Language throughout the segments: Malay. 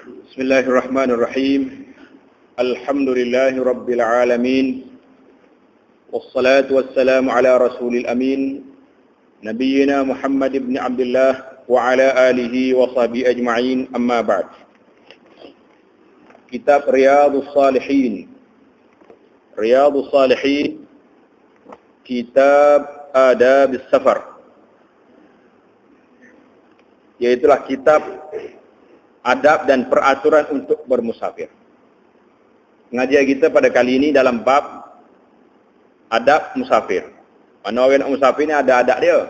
Bismillahirrahmanirrahim. Alhamdulillahi Rabbil Alamin. Wassalatu wassalamu ala Rasulil Amin. Nabiyyina Muhammad ibn Abdullah wa ala alihi wa sahbihi ajma'in, amma ba'd. Kitab Riyadhus Salihin. Riyadhus Salihin, Kitab Adabis Safar. Yaitulah kitab adab dan peraturan untuk bermusafir. Pengajian kita pada kali ini dalam bab adab musafir. Mana orang nak musafir ni ada adab dia.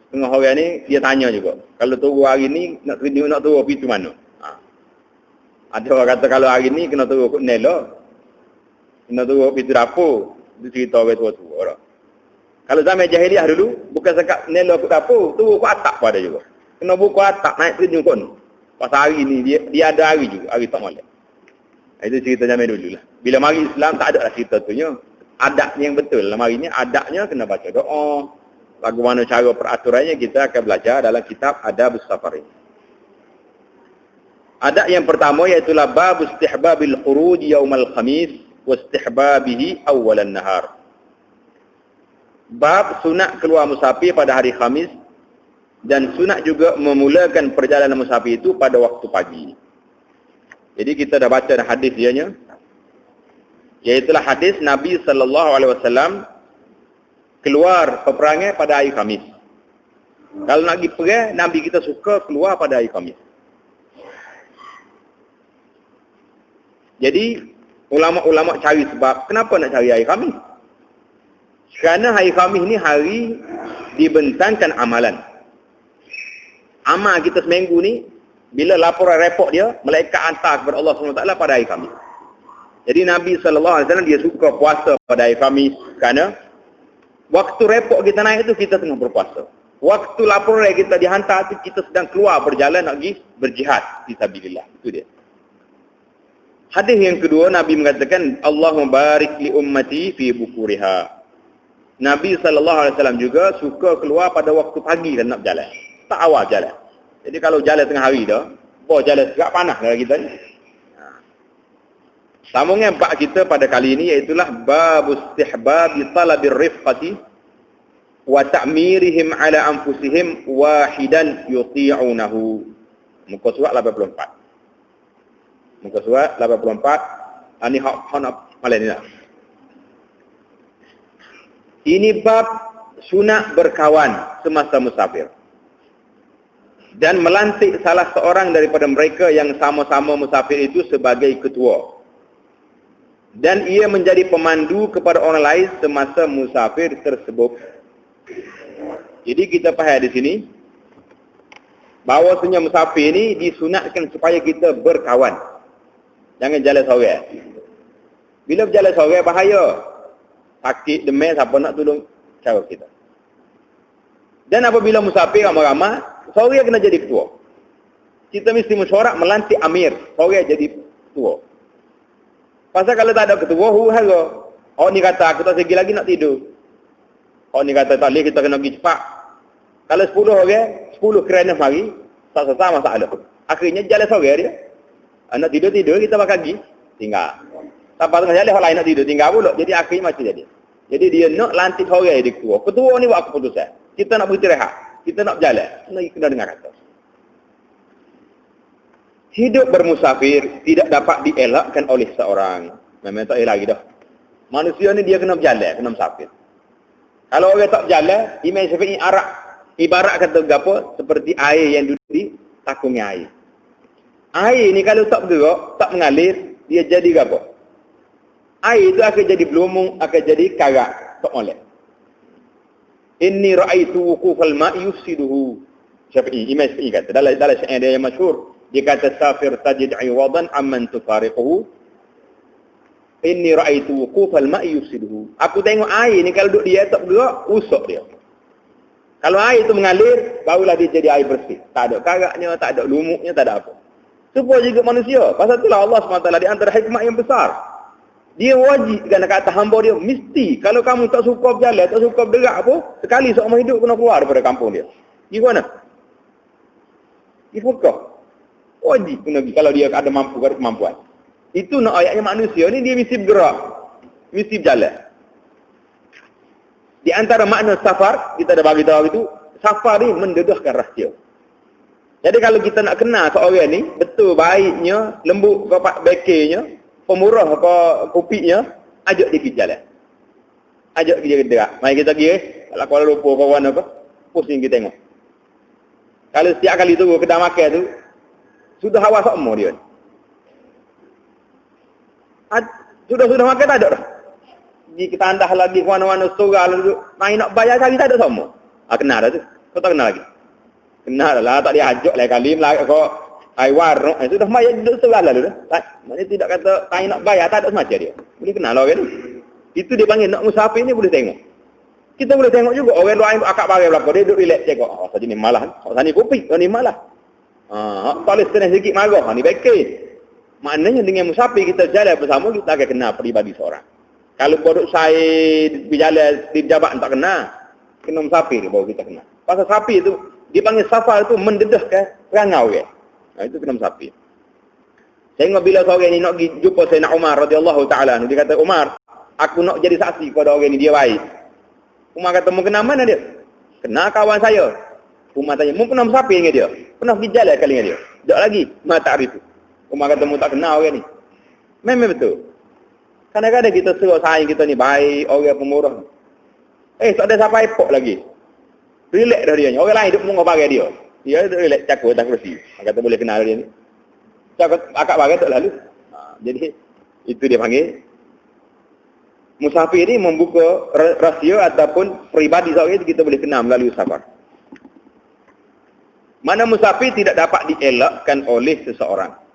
Setengah orang ni dia tanya juga. Kalau turun hari ni nak turun pintu mana? Ada orang kata kalau hari ni kena turun ke Nela. Kena turun pintu dapur. Itu cerita orang tua-tua. Kalau zaman jahiliah dulu, bukan sekat Nela ke dapur, turun ke atap pun ada juga. Kena buka atap, naik pintu pun. Pasal hari ni dia ada hari juga, hari tak molek. Itu cerita zaman dulu lah. Bila mari Islam tak ada lah cerita tu nya. Adabnya yang betul dalam hari ni, adabnya kena baca doa. Bagaimana cara peraturannya kita akan belajar dalam kitab Adabus Safar ini. Adab yang pertama iaitu bab istihbabil khuruj yaumal khamis wa istihbabihi awalan nahar. Bab sunat keluar musafir pada hari Khamis dan sunat juga memulakan perjalanan musafir itu pada waktu pagi. Jadi kita dah baca hadis dianya. Iaitulah hadis Nabi SAW keluar peperangan pada hari Khamis. Kalau nak pergi perang, Nabi kita suka keluar pada hari Khamis. Jadi ulama-ulama cari sebab kenapa nak cari hari Khamis? Kerana hari Khamis ni hari dibentangkan amalan. Amal kita seminggu ni, bila laporan report dia, malaikat hantar kepada Allah SWT pada hari Khamis. Jadi Nabi SAW dia suka puasa pada hari Khamis kerana waktu report kita naik tu kita tengah berpuasa. Waktu laporan kita dihantar tu kita sedang keluar berjalan nak pergi berjihad fisabilillah. Itu dia. Hadis yang kedua, Nabi mengatakan Allahumma barik li ummati fi bukuriha. Nabi SAW juga suka keluar pada waktu pagi dan nak berjalan. Tak awal jalan. Jadi kalau jalan tengah hari dah, jalan serak panas dalam kita ni. Sambungan bab kita pada kali ini iaitulah bab istihbab talabir rifqati wa ta'mirihim ala anfusihim wahidan yuti'unahu. Muka surat 84. Muka surat 84. Ini hak nak malam ni lah. Ini bab sunat berkawan semasa musafir. Dan melantik salah seorang daripada mereka yang sama-sama musafir itu sebagai ketua. Dan ia menjadi pemandu kepada orang lain semasa musafir tersebut. Jadi kita faham di sini bahawasanya musafir ini disunatkan supaya kita berkawan. Jangan jalan seorang. Bila berjalan seorang bahaya. Sakit, demam, siapa nak tolong cara kita. Dan apabila musafir ramai-ramai, seorang kena jadi ketua. Kita mesti mesyuarat melantik amir, seorang jadi ketua. Pasal kalau tak ada ketua, huru-hara. Orang ni kata, aku tak segi lagi nak tidur. Orang ni kata, tak boleh, kita kena pergi cepat. Kalau 10 orang, 10 kerana mari, tak selesai masalah. Akhirnya jalan seorang dia. Nak tidur-tidur, kita bakal pergi, tinggal. Sampai tengah jalan, orang lain nak tidur, tinggal pula. Jadi akhirnya macam jadi. Jadi dia nak lantik seorang jadi ketua. Ketua ni buat keputusan. Kita nak beristirahat. Kita nak berjalan. Kena dengar kata. Hidup bermusafir tidak dapat dielakkan oleh seorang. Memang tak elak lagi dah. Manusia ni dia kena berjalan, kena musafir. Kalau orang tak berjalan, Imam Syafi'i ibarat kata apa? Seperti air yang duduk di takungnya air. Air ni kalau tak bergerak, tak mengalir, dia jadi apa? Air itu akan jadi belumung, akan jadi karat. Tak boleh. Inni ra'aitu wuqufal ma'i yufsiduhu. Syafi'i, Imam Syafi'i kata. Dalam syair dia yang masyhur, dia kata safir tajid 'iwadan amman tufariquhu. Inni ra'aitu wuqufal ma'i yufsiduhu. Aku tengok air ni kalau duduk dia tak bergerak, usok dia. Kalau air itu mengalir, barulah dia jadi air bersih. Tak ada karatnya, tak ada lumuknya, tak ada apa. Supaya juga manusia. Pasal itulah Allah SWT di antara hikmah yang besar. Dia wajib kan kata hamba dia mesti kalau kamu tak suka berjalan, tak suka bergerak apa, sekali seumur hidup kena keluar daripada kampung dia. Gimana? Di Mekah. Wajib kena pergi kalau dia ada mampu, ada kemampuan. Itu nak ayatnya manusia ni dia mesti bergerak. Mesti berjalan. Di antara makna safar, kita dah bagi tahu itu, safar ni mendedahkan rahsia. Jadi kalau kita nak kenal seorang ni, betul baiknya, lembut ke bekirnya, pemurah ke kopinya, ajak dia pergi jalan. Ajak dia gerak. Mari kita pergi, kalau Kuala Lumpur kawan apa, pusing kita tengok. Kalau setiap kali tu kedai makan tu, sudah hawa semua dia. Sudah makan tak ada dah. Pergi ke tandah lagi, ke mana-mana, surah lagi, main nak bayar cari tak ada semua. Kenal dah tu. Kau tak kenal lagi? Kenal lah, tak diajak lah kali, melagak kau air warung. Sudah bayar, duduk surah lah tu. Maksudnya tidak kata, main nak bayar, tak ada semacam dia. Boleh kenal lah orang tu. Itu dia panggil, nak musafir ni boleh tengok. Kita boleh tengok juga, orang lain akak bagai belakang, dia duduk relax cakap, saja ni malah, ni kopi, ni malah. Tulis kena sikit marah, ni baiknya. Maknanya dengan musafir kita jalan bersama, kita akan kenal peribadi seorang. Kalau bodoh saya berjalan di jabat tak kena musafir baru kita kenal. Pasal musafir tu, dia panggil safar tu mendedahkan perangau ya. Itu kena musafir. Tengok bila seorang ni nak pergi jumpa Sayyidina Umar radhiyallahu taala, dia kata, Umar, aku nak jadi saksi kepada orang ni, dia baik. Umar kata, mau kenal mana dia? Kenal kawan saya. Umar tanya, mau pernah musafir dengan dia? Pernah pergi jalan kali dengan dia? Tak lagi, ma ta'rif. Umar kata, mau tak kenal orang ni. Memang betul. Kadang-kadang kita suruh sayang kita ni baik, orang pemurah. Tak ada siapa epok lagi. Relax dah dia. Orang lain hidup munggu bagai dia. Dia relax cakap atas kursi. Kata boleh kenal dia ni. Cakap akak bagai tak lalu. Jadi, itu dia panggil. Musafir ni membuka rahsia ataupun peribadi seorang itu kita boleh kenal melalui safar. Mana musafir tidak dapat dielakkan oleh seseorang.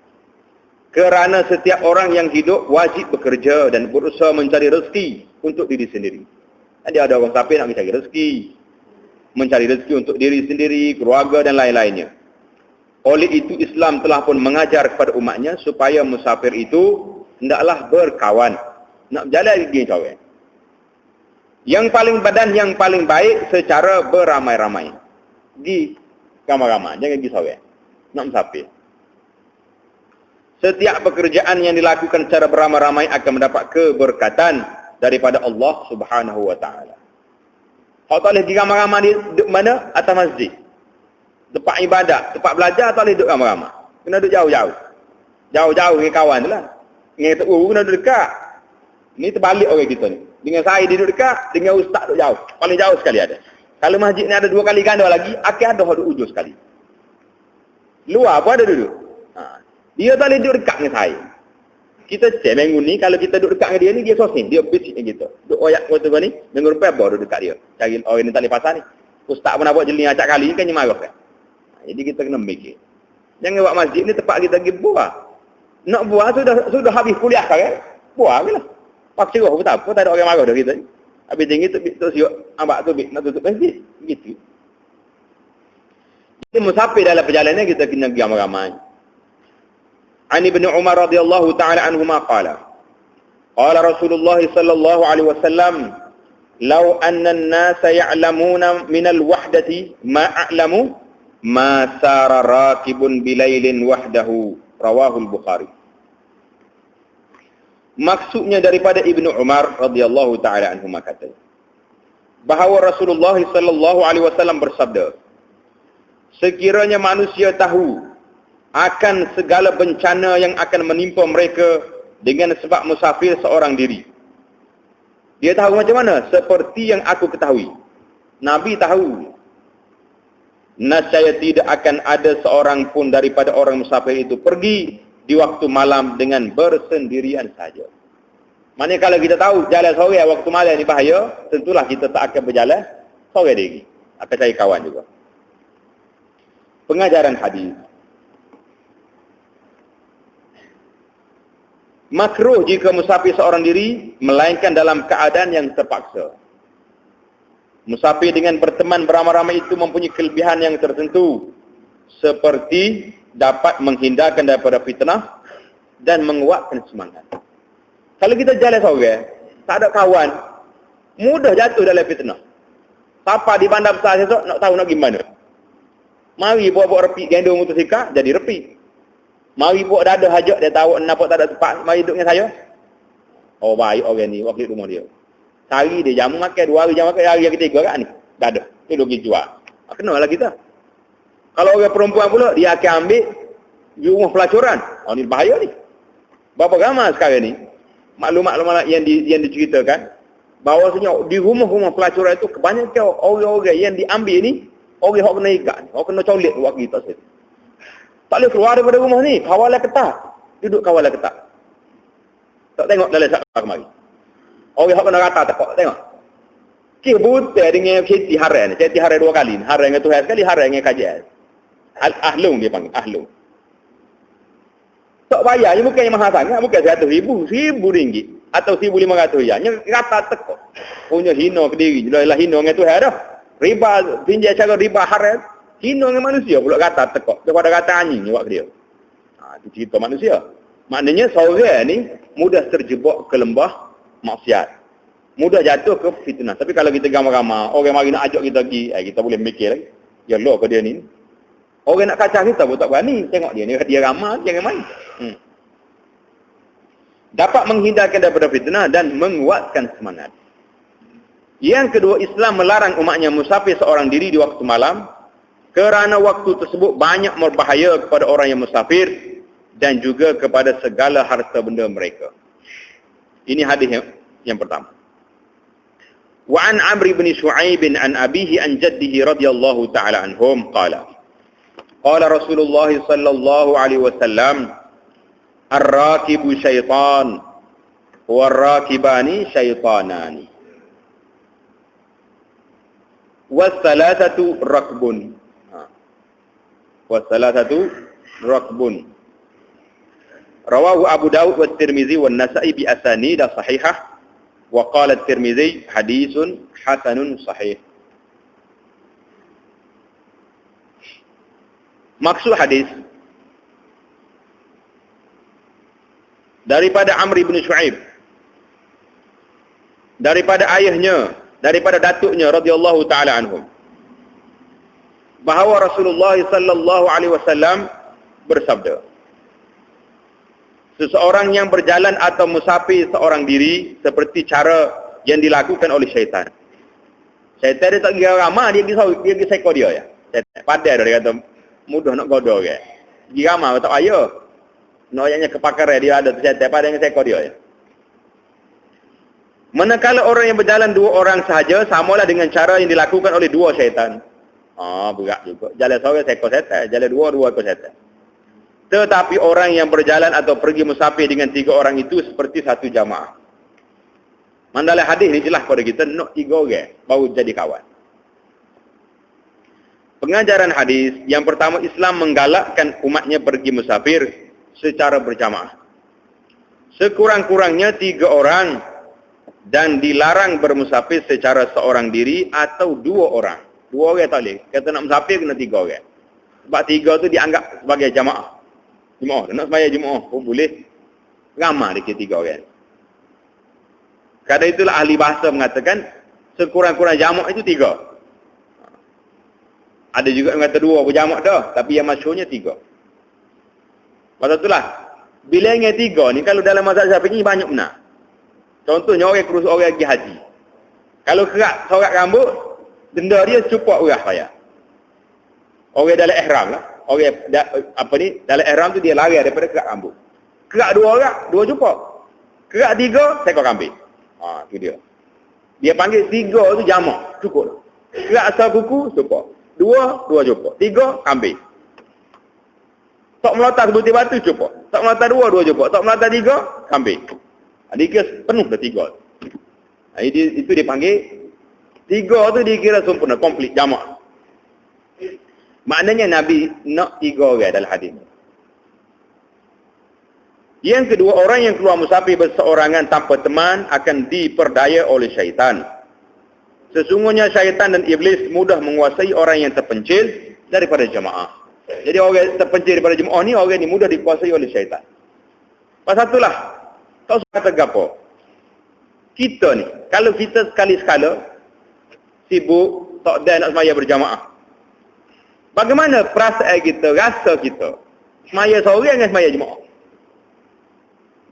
Kerana setiap orang yang hidup wajib bekerja dan berusaha mencari rezeki untuk diri sendiri. Jadi ada orang musafir nak mencari rezeki. Mencari rezeki untuk diri sendiri, keluarga dan lain-lainnya. Oleh itu Islam telah pun mengajar kepada umatnya supaya musafir itu hendaklah berkawan. Nak berjalan pergi cawan. Yang paling badan yang paling baik secara beramai-ramai. Pergi ramai-ramai, jangan pergi cawan. Nak musafir. Setiap pekerjaan yang dilakukan secara beramai-ramai akan mendapat keberkatan daripada Allah Subhanahu wa taala. Kalau tak boleh pergi ramai-ramai di mana? Atas masjid. Tempat ibadat, tempat belajar tak boleh duduk ramai-ramai. Kena duduk jauh-jauh. Jauh-jauh dengan kawan tu lah. Dengan Tok Guru kena duduk dekat. Ni terbalik orang kita ni. Dengan saya duduk dekat, dengan ustaz duduk jauh. Paling jauh sekali ada. Kalau masjid ni ada 2 kali ganda lagi, akan ada duduk ujung sekali. Luar pun ada duduk. Dia tak boleh duduk dekat dengan saya. Kita cek minggu ni, kalau kita duduk dekat dengan dia ni, dia sosin. Dia bisik dengan kita. Duduk oyak kota ni, minggu depan baru duduk dekat dia. Cari orang ni tak boleh pasal ni. Ustaz pun nak buat jeling acak kali, kan dia marah kan. Jadi kita kena mikir. Jangan buat masjid ni tempat kita pergi buah. Nak buah sudah habis kuliah kan? Buah je lah. Pak cerah pun tak apa, tak ada orang marah dah kita ni. Habis tinggi tu siap, ambak tu nak tutup masjid. Begitu. Jadi musafir dalam perjalanan kita kena pergi ramai-ramai. An Ibnu Umar radhiyallahu taala anhuma qala qala Rasulullah sallallahu alaihi wasallam law anna an-nasa ya'lamuna min al-wahdati ma a'lamu ma sara rakibun bilailin wahdahu rawahu al-Bukhari. Maksudnya daripada Ibnu Umar radhiyallahu taala anhuma kata bahawa Rasulullah sallallahu alaihi wasallam bersabda, sekiranya manusia tahu akan segala bencana yang akan menimpa mereka dengan sebab musafir seorang diri. Dia tahu macam mana? Seperti yang aku ketahui. Nabi tahu. Nascaya tidak akan ada seorang pun daripada orang musafir itu pergi di waktu malam dengan bersendirian saja. Maknanya kalau kita tahu jalan sore waktu malam ni bahaya, tentulah kita tak akan berjalan sore lagi. Akan cari kawan juga. Pengajaran hadis. Makruh jika musafir seorang diri, melainkan dalam keadaan yang terpaksa. Musafir dengan berteman beramai-ramai itu mempunyai kelebihan yang tertentu, seperti dapat menghindarkan daripada fitnah dan menguatkan semangat. Kalau kita jalan seorang, tak ada kawan, mudah jatuh dalam fitnah. Siapa di bandar besar esok nak tahu nak gimana. Mari buat-buat repik gendong motosikal, jadi repik. Mari pok dah ada hajat, dia tahu nampak tak ada tempat, mari duduk dengan saya. Oh baik orang ni, waktu rumah dia. Sehari dia jamu makan, 2 hari jamu makan, hari yang ketiga kan ni. Dah ada. Ni duk pergi jual. Kenalah kita. Kalau orang perempuan pula, dia akan ambil di rumah pelacuran. Oh ni bahaya ni. Berapa ramai sekarang ni, maklumat-maklumat yang diceritakan, bahawasanya di rumah-rumah pelacuran itu, kebanyakan orang-orang yang diambil ni, orang yang kena ikat, orang kena colik buat kita sendiri. Tak boleh keluar daripada rumah ni. Kawalan ketat. Duduk kawalan ketat. Tak tengok dalam saat kemari. Orang yang kena rata tekok. Tengok. Kih buta dengan ceti harai ni. Ceti harai 2 kali. Harai dengan Tuhan sekali. Harai dengan kajian. Ahlung dia panggil. Ahlung. Tak bayar. Dia bukan yang mahal sangat. Bukan 100 ribu. RM1,000. Atau RM1,500. Yang rata tekok. Punya hina ke diri. Jelah hina dengan Tuhan dah. Riba. Pinjam cara riba harai. Hina dengan manusia pula kata tekok. Daripada kata anjing buat dia. Itu cerita manusia. Maknanya seorang ni mudah terjebak ke lembah maksiat. Mudah jatuh ke fitnah. Tapi kalau kita gamar-gamar, orang mari nak ajak kita pergi, kita boleh mikir lagi. Ya Allah ke dia ni. Orang nak kacau kita pun tak berani. Tengok dia ni, dia ramah, jangan main. Dapat menghindarkan daripada fitnah dan menguatkan semangat. Yang kedua, Islam melarang umatnya musafir seorang diri di waktu malam. Kerana waktu tersebut banyak berbahaya kepada orang yang musafir dan juga kepada segala harta benda mereka. Ini hadis yang pertama. Wa an Amr bin Shu'aib an abihi an jaddihi radhiyallahu ta'ala anhum qala qala Rasulullah sallallahu alaihi wasallam ar-rakibu syaitan war-rakibani syaitanani was-salasatu rakbun was-salasatu rakbun. Rawahu Abu Dawud wa Tirmizi wa Nasa'i bi asanid sahihah wa qala Tirmizi haditsun hasanun sahih. Maksud hadis daripada Amr bin Shu'aib, daripada ayahnya, daripada datuknya radhiyallahu taala anhum, bahawa Rasulullah sallallahu alaihi wasallam bersabda, seseorang yang berjalan atau musafir seorang diri seperti cara yang dilakukan oleh syaitan. Syaitan dia tak kira ramah, dia pergi seko dia ya. Syaitan padai dia kata mudah nak godol ke. Pergi ramah tak payah. Noyaknya kepakaran dia ada tu syaitan padai dengan seko dia ya. Manakala orang yang berjalan 2 orang sahaja, samalah dengan cara yang dilakukan oleh 2 syaitan. Berat juga. Jalan seorang seko syaitan, jalan 2 ekor syaitan. Tetapi orang yang berjalan atau pergi musafir dengan 3 orang itu seperti satu jamaah. Mandala hadis ni jelas pada kita, nak 3 orang baru jadi kawan. Pengajaran hadis yang pertama, Islam menggalakkan umatnya pergi musafir secara berjamaah. Sekurang-kurangnya 3 orang dan dilarang bermusafir secara seorang diri atau 2 orang. 2 orang tak boleh. Kata nak musafir kena 3 orang. Sebab 3 tu dianggap sebagai jamaah. Jemaah, nak sembahyang jemaah pun boleh ramah dia 3 orang. Kadang itulah ahli bahasa mengatakan sekurang-kurang jamak itu 3. Ada juga yang kata 2 berjamak dah, tapi yang masyhurnya 3. Pasal itulah bilangan 3 ni kalau dalam mazhab Syafi'i banyak benar. Contohnya orang kurus orang pergi haji. Kalau kerak sorak rambut, denda dia cukup urah payah. Orang dalam ihram lah. Orang dalam ihram tu dia lari daripada kerak rambut. Kerak 2 orang, 2 cukup. Kerak 3, seekor kambing. Tu dia. Dia panggil 3 tu jamak, cukup. Kerak asal kuku, cukup. 2 cukup. 3, kambing. Tak melata sebutir batu, cukup. Tak melata 2 cukup. Tak melata 3, kambing. Dikira penuh dah 3. Itu dia panggil 3 tu dikira sempurna, komplit, jamak. Maknanya Nabi nak 3 orang dalam hadis. Yang kedua, orang yang keluar musafir berseorangan tanpa teman akan diperdaya oleh syaitan. Sesungguhnya syaitan dan iblis mudah menguasai orang yang terpencil daripada jemaah. Jadi orang terpencil daripada jemaah ni, orang ni mudah dikuasai oleh syaitan. Pasal itulah, tak usah kata gapo. Kita ni, kalau kita sekali-sekala sibuk, tak ada nak sembahyang berjamaah. Bagaimana perasaan kita, rasa kita? Semaya seorang dengan semaya jemaah.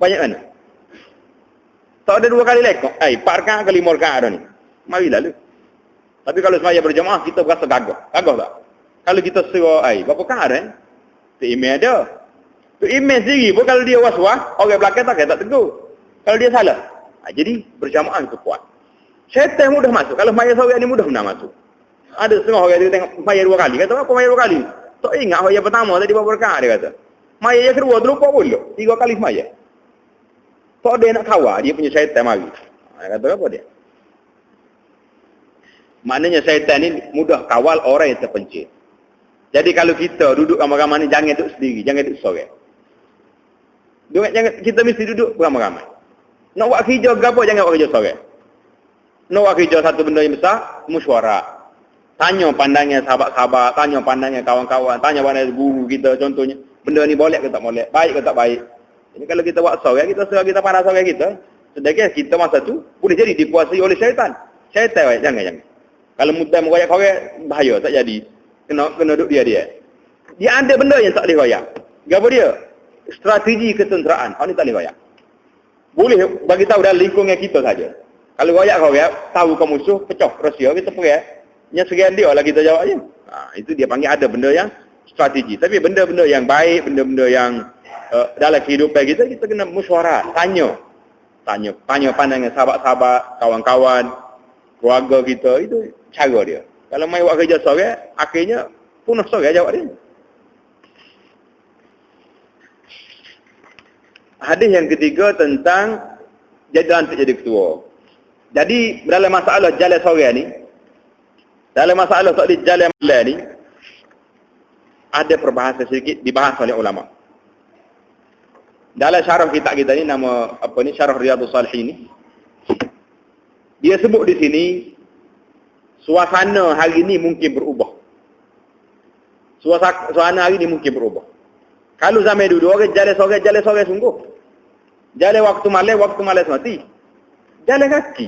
Banyak mana? Tak ada 2 kali lekok. 4 rakaat ke 5 rakaat ada ni. Mari lalu. Tapi kalau semaya berjemaah, kita berasa gagah. Gagah tak? Kalau kita suruh, berapa rakaat ada? Tu imam ada. Tu imam sendiri pun kalau dia was-was, orang belakang tak tegur. Kalau dia salah. Jadi berjamaah itu kuat. Syaitan mudah masuk. Kalau semaya seorang ni mudah masuk. Ada setengah orang dia tengok semaya 2 kali. Kata, apa semaya 2 kali? Tak ingat semaya pertama tadi berapa rakaat dia kata. Semaya yang kedua terlupa pula. 3 kali semaya. Tak ada nak kawal, dia punya syaitan mari. Kata apa dia? Maknanya syaitan ni mudah kawal orang yang terpencil. Jadi kalau kita duduk ramai-ramai ni, jangan duduk sendiri, jangan duduk seorang. Kita mesti duduk beramai-ramai. Nak buat kerja ke apa, jangan buat kerja seorang. Nak buat kerja satu benda yang besar, mesyuarat. Tanya pandangan sahabat-sahabat, tanya pandangan kawan-kawan, tanya pandangan guru kita contohnya. Benda ni boleh ke tak boleh, baik ke tak baik. Jadi kalau kita buat seorang, kita pandang seorang kita. Sedangkan kita masa tu boleh jadi dikuasai oleh syaitan. Syaitan, jangan. Kalau mudah mengoyak korek, bahaya, tak jadi. Kena duduk dia. Dia ada benda yang tak boleh koyak. Apa dia? Strategi ketenteraan. Ini tak boleh koyak. Boleh bagi tahu dalam lingkungan kita saja. Kalau koyak, tahu ke musuh, pecah, rahsia, kita pergi. Yang sekian dia lah kita jawab je. Itu dia panggil ada benda yang strategi. Tapi benda-benda yang baik, benda-benda yang dalam kehidupan kita kena mesyuarat. Tanya pandangan sahabat-sahabat, kawan-kawan, keluarga kita. Itu cara dia. Kalau main buat kerja seorang, akhirnya punah seorang jawab dia. Hadis yang ketiga tentang jalan untuk jadi ketua. Jadi dalam masalah jalan seorang ni, dalam masalah tak di jalan malam ni, ada perbahasan sedikit dibahas oleh ulama. Dalam syarah kitab kita ni, nama syarah Riyadhus Shalihin ni, dia sebut di sini suasana hari ni mungkin berubah. Suasana hari ni mungkin berubah. Kalau zaman dulu orang jalan sore sungguh. Jalan waktu malam mati. Jalan kaki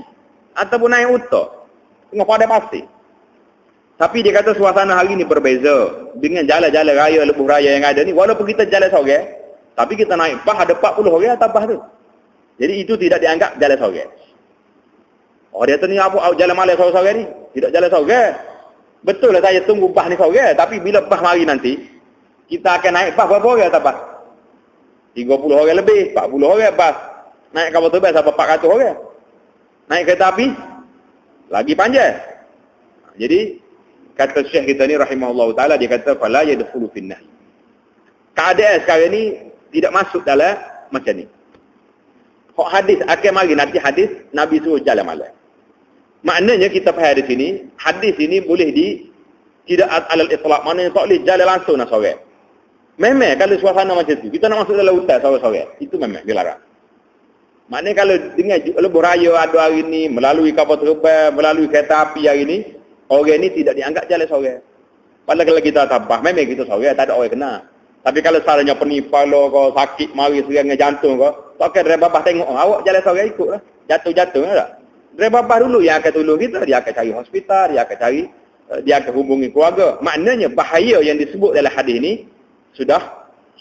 ataupun naik unta tengah pada pasir. Tapi dia kata suasana hari ni berbeza dengan jalan-jalan raya, lebuh raya yang ada ni. Walaupun kita jalan sore, tapi kita naik bas ada 40 orang atas bas tu. Jadi itu tidak dianggap jalan sore. Oh dia tu ni apa jalan malam sore-sore ni? Tidak jalan sore. Betul lah saya tunggu bas ni sore, tapi bila bas mari nanti, kita akan naik bas berapa orang atas bas? 30 orang lebih, 40 orang bas. Naik kapal terbang sampai 400 orang. Naik kereta api lagi panjang. Jadi kata Syekh kita ni rahimahullah taala, dia kata fala yadkhulu finnah. Keadaan sekarang ni tidak masuk dalam macam ni. Hak hadis akan mari nanti hadis Nabi suruh jalan malam. Maknanya kita faham di sini, hadis ini boleh tidak alal itlaq, maknanya tak boleh jalan langsung nak sore. Memang kalau suasana macam tu, kita nak masuk dalam hutan sore-sore, itu memang dilarang. Maknanya kalau dengan lebuh raya ada hari ni, melalui kapal terbang, melalui kereta api hari ni, orang ni tidak dianggap jalan sore. Padahal kalau kita tabah, memang kita sore, tak ada orang kena. Tapi kalau salahnya penipalo kau sakit mari serangan jantung kau, tak kira driver bas tengok, awak jalan sore ikutlah. Jatuh-jatuh tak? Driver bas dulu yang akan tolong kita, dia akan cari hospital, dia akan hubungi keluarga. Maknanya bahaya yang disebut dalam hadis ni sudah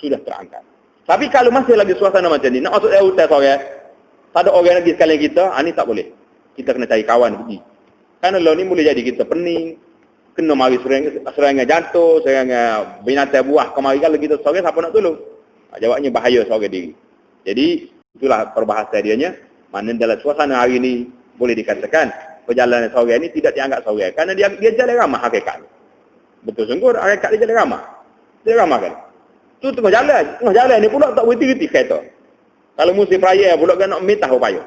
terangkat. Tapi kalau masih lagi suasana macam ni, nak masuk dalam hutan sore, tak ada orang lagi sekalian kita, ini tak boleh. Kita kena cari kawan pergi. Kerana lo ni boleh jadi kita pening, kena mari serangan jantung, serangan binatang buah kemari. Kalau kita sore, siapa nak tolong? Jawabnya bahaya sore diri. Jadi itulah perbahasan dianya. Mana dalam suasana hari ini boleh dikatakan perjalanan sore ini tidak dianggap sore. Kerana dia jalan ramah hakikat. Betul sungguh hakikat dia jalan ramah. Dia ramah kan? Tu tengah jalan ni pula tak berhenti-henti kereta. Kalau musim raya pula kan nak mitah payah.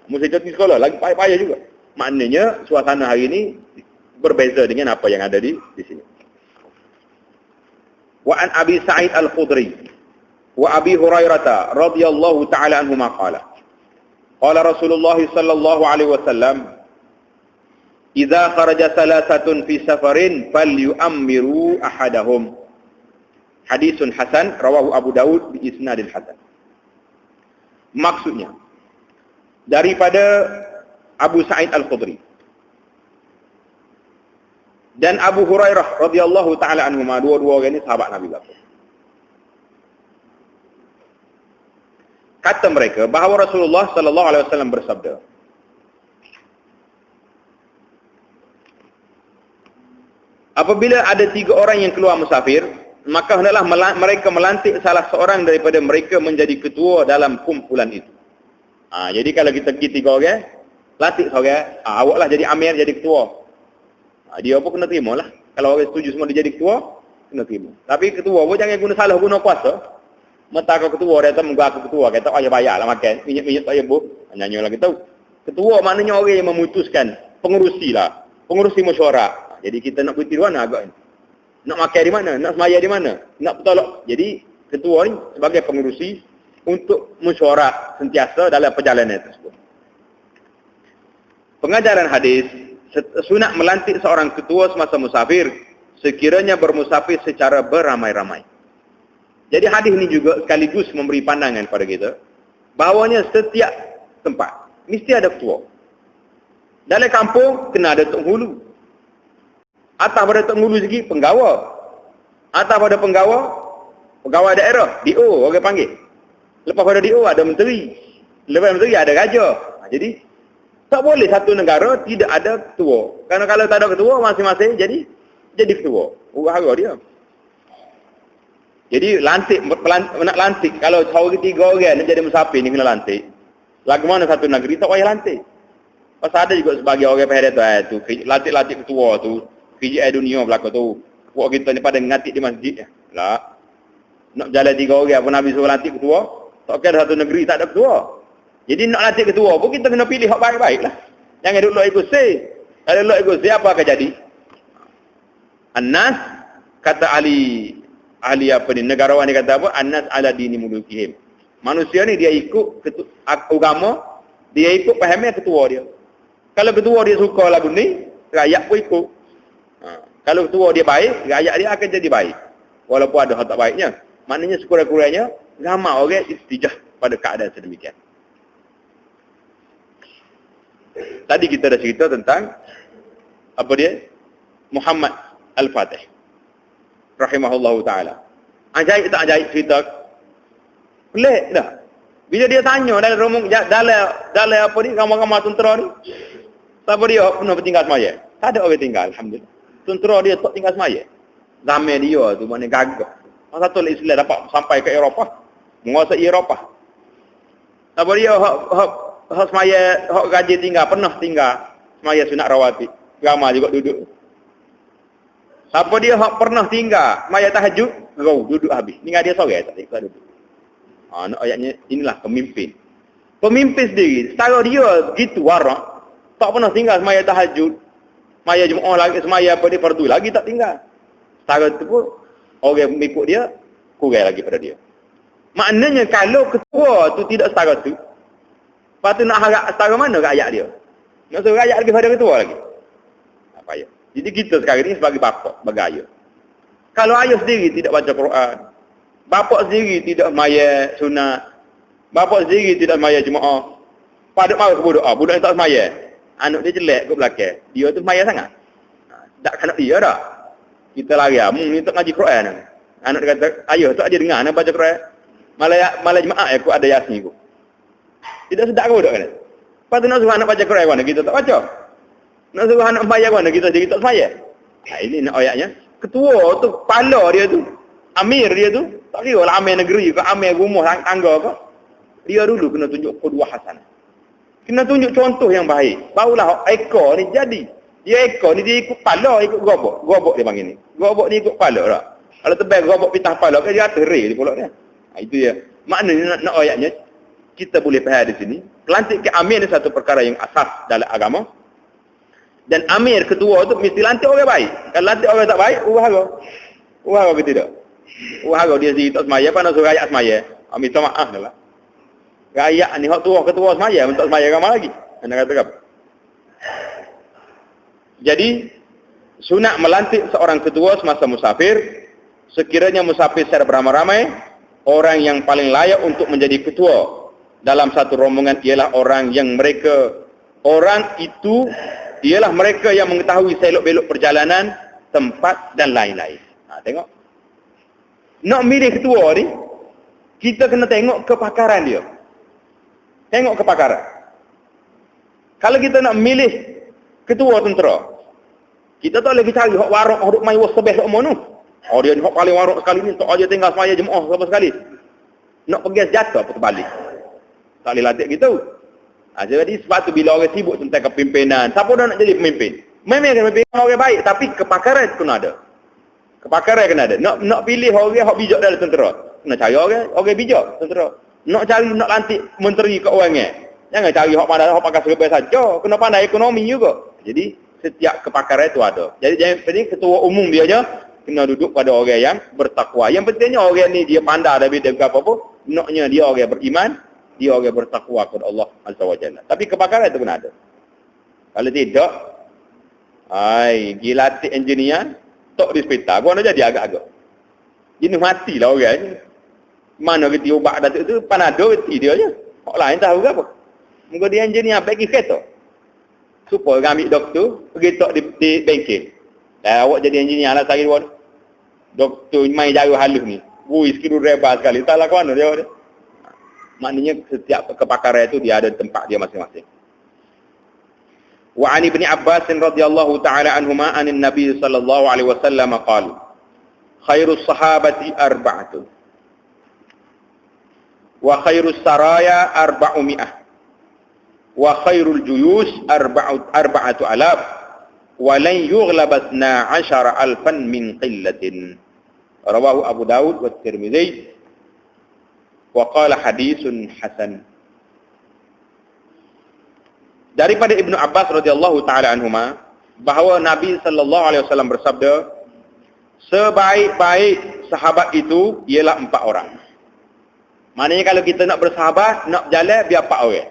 Musim cuti sekolah lagi payah juga. Maknanya suasana hari ini berbeza dengan apa yang ada di sini. Wa an Abi Sa'id Al-Khudri wa Abi Hurairah radhiyallahu ta'ala anhuma qala. Qala Rasulullah sallallahu alaihi wasallam, "Idza kharaja salasatun fi safarin falyu'ammiru ahadahum." Hadisun hasan rawahu Abu Daud bi isnadil hasan. Maksudnya daripada Abu Sa'id Al-Khudri dan Abu Hurairah radhiyallahu taala anhuma, dua-dua orang ini sahabat Nabi belaka. kata mereka bahawa Rasulullah sallallahu alaihi wasallam bersabda, apabila ada 3 orang yang keluar musafir, maka hendaklah mereka melantik salah seorang daripada mereka menjadi ketua dalam kumpulan itu. Jadi kalau kita pergi 3 orang, lantik seorang, awaklah jadi amir, jadi ketua. Dia pun kena terima lah. Kalau orang setuju semua dia jadi ketua, kena terima. Tapi ketua pun jangan guna salah guna kuasa. Mata kau ketua, dia tahu menggak aku ketua, kata ayah bayar lah makan. Minyak-minyak tak payah bu. Nyanyi lagi tahu. Ketua maknanya orang yang memutuskan, pengurusi lah. Pengurusi mesyuarat. Jadi kita nak berhenti di mana agak ni? Nak makan di mana? Nak semaya di mana? Nak bertolak. Jadi ketua ni sebagai pengurusi untuk mesyuarat sentiasa dalam perjalanan tersebut. Pengajaran hadis, sunat melantik seorang ketua semasa musafir sekiranya bermusafir secara beramai-ramai. Jadi hadis ini juga sekaligus memberi pandangan pada kita bahawanya setiap tempat mesti ada ketua. Dalam kampung kena ada tok hulu. Atas pada tok hulu segi penggawa. Atas pada penggawa daerah, DO orang panggil. Lepas pada DO ada menteri. Lepas menteri ada raja. Jadi tak boleh satu negara tidak ada ketua. Karena kalau tak ada ketua, masing-masing jadi ketua. Huru-hara dia. Jadi nak lantik. Kalau seorang 3 orang nak jadi musafir ni kena lantik. Lagu mana satu negeri tak payah lantik. Pasal ada juga sebagai orang pahada tu, lantik ketua tu, kerja dunia belaka tu. Buat kita ni pada ngatik di masjid. Lah. Nak jalan 3 orang pun Nabi suruh lantik ketua. Tak kira satu negeri tak ada ketua. Jadi nak lantik ketua pun kita kena pilih hak baik-baik lah. Jangan duduk ikut say. Kalau duduk ikut say, apa akan jadi? An-nas, kata ahli apa ni, negarawan ni kata apa? An-nas ala dini mulukihim. Manusia ni dia ikut agama, dia ikut fahamnya ketua dia. Kalau ketua dia suka lagu ni, rakyat pun ikut. Kalau ketua dia baik, rakyat dia akan jadi baik. Walaupun ada hal tak baiknya. Maknanya sekurang-kurangnya, ramai orang istijah pada keadaan sedemikian. Tadi kita dah cerita tentang apa dia? Muhammad Al-Fatih rahimahullahu ta'ala. Ajaib tak ajaib cerita? Pelik dah. Bila dia tanya dalam romong dalam apa ni, ramai-ramai tentera ni, siapa dia pernah bertinggal semaya? Tak ada orang tinggal, alhamdulillah. Tentera dia tak tinggal semaya. Zaman dia tu mana gagah. Masa tu Islam dapat sampai ke Eropah, menguasai Eropah. Siapa dia hak semaya, hak gaji tinggal, pernah tinggal semaya sunat rawatib. Ramai juga duduk. Siapa dia hak pernah tinggal semaya tahajud, duduk habis. Tinggal dia sore tak ikut duduk. Nak ayatnya inilah pemimpin. Pemimpin sendiri, secara dia gitu warak, tak pernah tinggal semaya tahajud. Semaya Jumaat lagi, semaya apa dia fardu lagi tak tinggal. Secara tu pun orang mengikut dia kurang lagi pada dia. Maknanya kalau ketua tu tidak setara tu, lepas tu nak harap setara mana rakyat dia? Nak suruh rakyat lagi pada ketua lagi? Apa ya? Jadi kita sekarang ni sebagai bapa, sebagai ayah. Kalau ayah sendiri tidak baca Quran, bapa sendiri tidak semaya sunat, bapa sendiri tidak semaya Jumaat, pada marah ke budak, budak tak semaya, anak dia jelek ke belakang, dia tu semaya sangat. Tak kena dia dah. Kita lari, ni tak ngaji Quran. Anak dia kata, ayah tak aja dengar nak baca Quran. Malah Jumaat aku ada Yasin aku. Tidak sedap ke budak kan? Lepas tu nak suruh anak baca Quran mana kita tak baca. Nak suruh anak bayar mana kita jadi tak semaya. Ini nak ayatnya. Ketua tu, kepala dia tu, amir dia tu, tak kira lah amir negeri ke, amir rumah tangga ke. Dia dulu kena tunjuk qudwah hasanah. Kena tunjuk contoh yang baik. Barulah ekor ni jadi. Dia ekor ni dia ikut kepala, ikut gobok. Gobok dia panggil ni. Gobok ni ikut kepala lah. Kalau tebal gobok pitah kepala kan dia atas rel di pulak dia. Itu dia. Maknanya nak ayatnya, kita boleh faham di sini. Pelantik ke amir ni satu perkara yang asas dalam agama. Dan amir ketua tu mesti lantik orang baik. Kalau lantik orang tak baik, uhara. Uhara ke tidak? Uhara dia sendiri tak semaya, apa nak suruh rakyat semaya? Minta maaf dah lah. Rakyat ni, hak tua ketua semaya, minta semaya ramai lagi. Anda kata apa? Jadi, sunat melantik seorang ketua semasa musafir. Sekiranya musafir secara beramai-ramai, orang yang paling layak untuk menjadi ketua dalam satu rombongan ialah orang itu ialah mereka yang mengetahui selok-belok perjalanan, tempat dan lain-lain. Tengok. Nak milih ketua ni, kita kena tengok kepakaran dia. Tengok kepakaran. Kalau kita nak milih ketua tentera, kita tak lagi cari hak warok hak main wasbeh hak mana. Oh dia hak paling warok sekali ni, tak aja tinggal semaya jemaah sama sekali. Nak pergi senjata apa terbalik. Tak boleh latih gitu. Jadi sebab tu bila orang sibuk tentang kepimpinan, siapa dah nak jadi pemimpin? Memang kena pilih orang baik, tapi kepakaran kena ada. Kepakaran kena ada. Nak pilih orang hak bijak dalam tentera. Kena cari orang bijak tentera. Nak cari nak lantik menteri keuangan. Jangan cari hak pandai hak pakai serba saja. Kena pandai ekonomi juga. Jadi setiap kepakaran itu ada. Jadi jangan penting ketua umum dia aja kena duduk pada orang yang bertakwa. Yang pentingnya orang ni dia pandai dari dia apa-apa, naknya dia orang beriman, dia orang bertakwa kepada Allah Azza wa Jalla. Tapi kepakaran itu kena ada. Kalau tidak, gila latih engineer, tok di hospital, gua nak jadi agak-agak. Jenis matilah orang ni. Mana reti ubat datuk tu, panado reti dia je. Orang lain tahu ke apa. Mungkin dia engineer bagi kereta. Supaya ambil doktor, pergi tok di bengkel. Awak jadi engineer lah sehari dua. Doktor main jaga halus ni. Skill reba sekali. Entahlah ke mana dia. Maknanya setiap kepakaran itu dia ada tempat dia masing-masing. Wa 'an Ibni Abbas radhiyallahu ta'ala anhuma 'anil Nabi sallallahu alaihi wasallam qala khairus sahabati arba'atun wa khairus saraya arba'umi'ah wa khairul juyus arba'atu alaf wa lan yughlabasna 'ashara alfan min qillatin. Rawahu Abu Daud wa Tirmidzi wa qala haditsun hasan. Daripada Ibnu Abbas radhiyallahu taala anhuma bahawa Nabi sallallahu alaihi wasallam bersabda, sebaik-baik sahabat itu ialah 4 orang. Maknanya kalau kita nak bersahabat, nak berjalan biar 4 orang.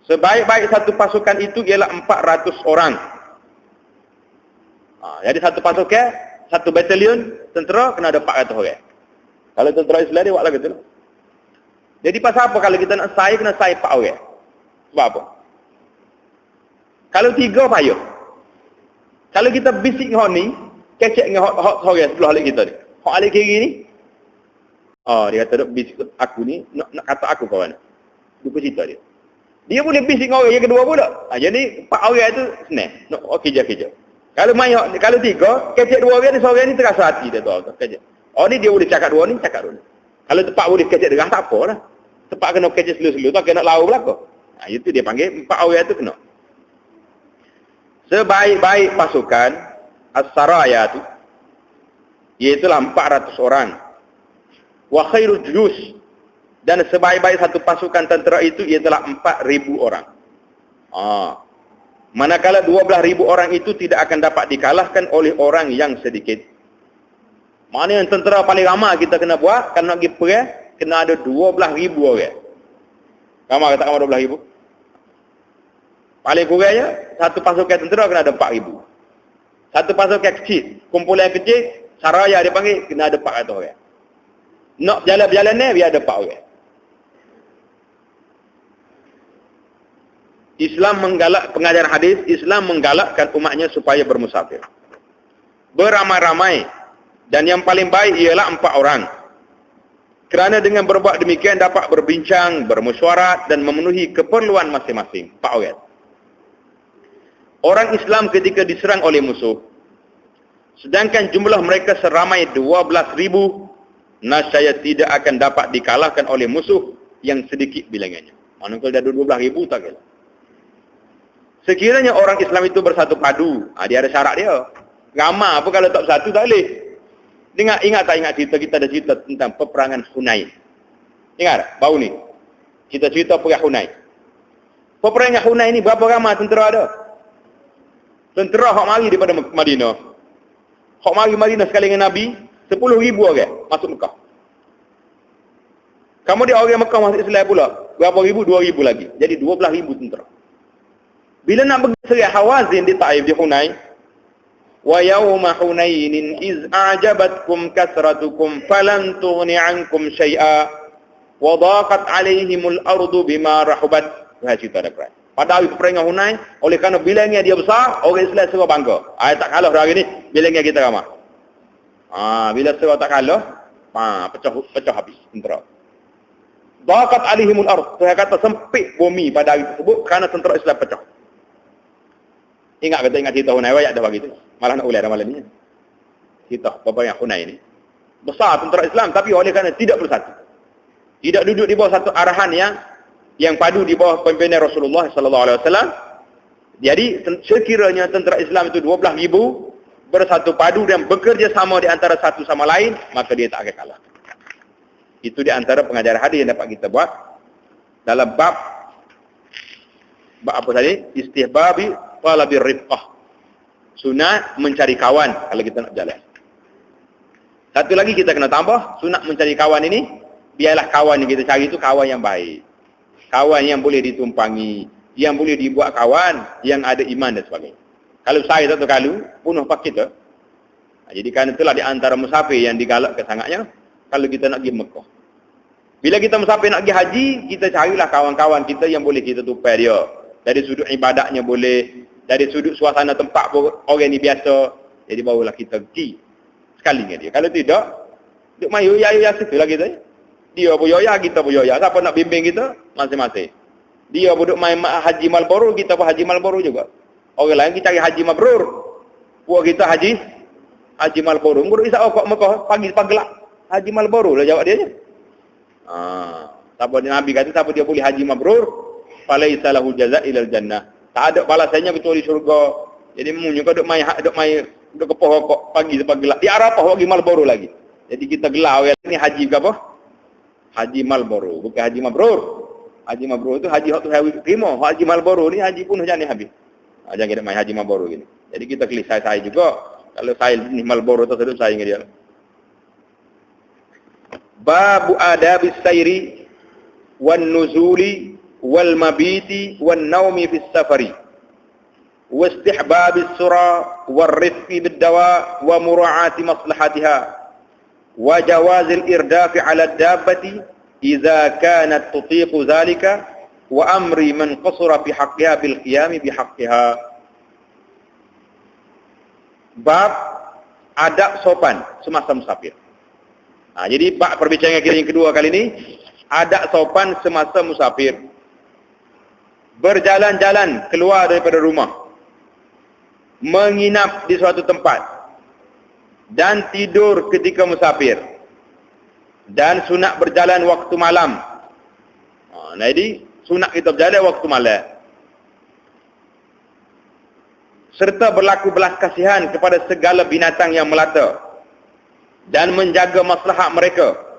Sebaik-baik satu pasukan itu ialah 400 orang. Jadi satu pasukan, satu batalion tentera kena ada 400 orang. Kalau tentera Islam dia buat lagi tu. Jadi pasal apa kalau kita nak sai kena sai 4 orang? Sebab apa? Kalau 3 payah. Kalau kita bisik dengan ni, kecek dengan hak orang sebelah alik kita ni. Hak alik kiri ni. Dia kata bisik aku ni nak kata aku kawan. Lupa cerita dia. Dia boleh bisik dengan orang yang kedua pula. Jadi 4 orang tu senang. Nak kerja-kerja. Kalau main kalau 3, kecek 2 orang ni seorang ni terasa hati dia tu kerja. Ni dia boleh cakap 2 ni, cakap 2 ni. Kalau tempat boleh kecek derah tak apalah. Tempat kena kecek selu-selu tu kena lau belaka. Itu dia panggil 4 orang tu kena. Sebaik-baik pasukan as-saraya tu iaitulah 400 orang. Wa khairul juyus, dan sebaik-baik satu pasukan tentera itu ialah 4,000 orang. Manakala 12,000 orang itu tidak akan dapat dikalahkan oleh orang yang sedikit. Mana yang tentera paling ramai kita kena buat, kalau nak pergi perang, kena ada 12,000 orang. Ramai tak ramai 12,000? Paling kurangnya, satu pasukan tentera kena ada 4,000. Satu pasukan kecil, kumpulan kecil, saraya dia panggil, kena ada 400 orang. Nak berjalan-berjalan ni, biar ada 4 orang. Islam menggalak, pengajaran hadis, Islam menggalakkan umatnya supaya bermusafir. Beramai-ramai. Dan yang paling baik ialah 4 orang. Kerana dengan berbuat demikian dapat berbincang, bermusyawarah dan memenuhi keperluan masing-masing. 4 orang. Orang Islam ketika diserang oleh musuh, sedangkan jumlah mereka seramai 12,000, nascaya tidak akan dapat dikalahkan oleh musuh yang sedikit bilangannya. Manakala dah 12,000 tak kira. Sekiranya orang Islam itu bersatu padu, dia ada syarat dia. Ramai apa kalau tak bersatu tak boleh. Ingat cerita kita ada cerita tentang peperangan Hunain. Ingat tak? Baru ni. Kita cerita perang Hunain. Peperangan Hunain ni berapa ramai tentera ada? Tentera hak mari daripada Madinah. Hak mari Madinah sekali dengan Nabi, 10,000 orang masuk Mekah. Kamu dia orang Mekah masuk Islam pula. Berapa ribu? 2,000 lagi. Jadi 12,000 tentera. Bila nak pergi serang Hawazin di Taif di Hunain, wa yawma Hunainin iz a'jabatkum kasratukum falan tughni 'ankum syai'a wa dhaqat 'alaihimul ardu bima rahabat. Cerita ada Quran. Pada hari peperangan Hunain, oleh kerana bilangnya dia besar, orang Islam serba bangga. Tak kalah hari ni, bilangnya kita ramai. Bila serba tak kalah, pecah habis tentera. Daqat alihimul ard. Tuhan kata sempit bumi pada hari tersebut kerana tentera Islam pecah. Ingat cerita Hunain ayat dah bagi tu. Malah nak ulang dah malam ni. Cerita peperangan Hunain ni. Besar tentera Islam tapi oleh kerana tidak bersatu. Tidak duduk di bawah satu arahan yang padu di bawah pimpinan Rasulullah sallallahu alaihi wasallam. Jadi sekiranya tentera Islam itu 12,000 bersatu padu dan bekerja sama di antara satu sama lain, maka dia tak akan kalah. Itu di antara pengajaran hadis yang dapat kita buat dalam bab apa tadi? Istihbabi talabir rifqah. Sunat mencari kawan kalau kita nak jalan. Satu lagi kita kena tambah, sunat mencari kawan ini, biarlah kawan yang kita cari itu kawan yang baik. Kawan yang boleh ditumpangi, yang boleh dibuat kawan, yang ada iman dan sebagainya. Kalau saya satu kali, bunuh pak kita. Jadi kerana itulah di antara musafir yang digalakkan sangatnya, kalau kita nak pergi Mekah. Bila kita musafir nak pergi haji, kita carilah kawan-kawan kita yang boleh kita tupai dia. Dari sudut ibadatnya boleh, dari sudut suasana tempat pun orang ni biasa. Jadi barulah kita pergi sekali dengan dia. Kalau tidak, duk main yoya-yoya situlah kita. Dia pun yoya, kita pun yoya. Siapa nak bimbing kita? Masing-masing. Dia pun duk main haji Marlboro, kita pun haji Marlboro juga. Orang lain kita cari haji mabrur. Puak kita haji Marlboro. Ngurus isap kok Mekah pagi gelap. Haji Marlboro lah jawab dia je. Siapa Nabi kata siapa dia boleh haji mabrur, falaisa lahu jazaa'il jannah. Tak ada balasannya kecuali syurga. Jadi munyo kau duk main duk kepoh kok pagi sampai gelap. Di Arafah lagi Marlboro lagi. Jadi kita gelar orang ni haji ke apa? Haji Marlboro, bukan haji mabrur. Haji mabrur tu haji hak tu hari terima. Haji Marlboro ni haji pun jangan habis. Jangan kita main haji mabrur gini. Jadi kita klik saya juga. Kalau saya ni Marlboro tu sedut saya dengan dia. Babu adabis sayri wan nuzuli wal mabiti wan naumi fis safari. واستحباب السرى والرفق بالدواء ومراعاة مصلحتها وجواز الإرداف على الدابة إذا كانت تطيق ذلك وأمر من قصر في حقها بالقيام بحقها. Bab adab sopan semasa musafir. Jadi bab perbincangan kita yang kedua kali ini, adab sopan semasa musafir. Berjalan-jalan keluar daripada rumah, menginap di suatu tempat, dan tidur ketika musafir, dan sunat berjalan waktu malam. Jadi sunat kita berjalan waktu malam, serta berlaku belas kasihan kepada segala binatang yang melata dan menjaga maslahat mereka,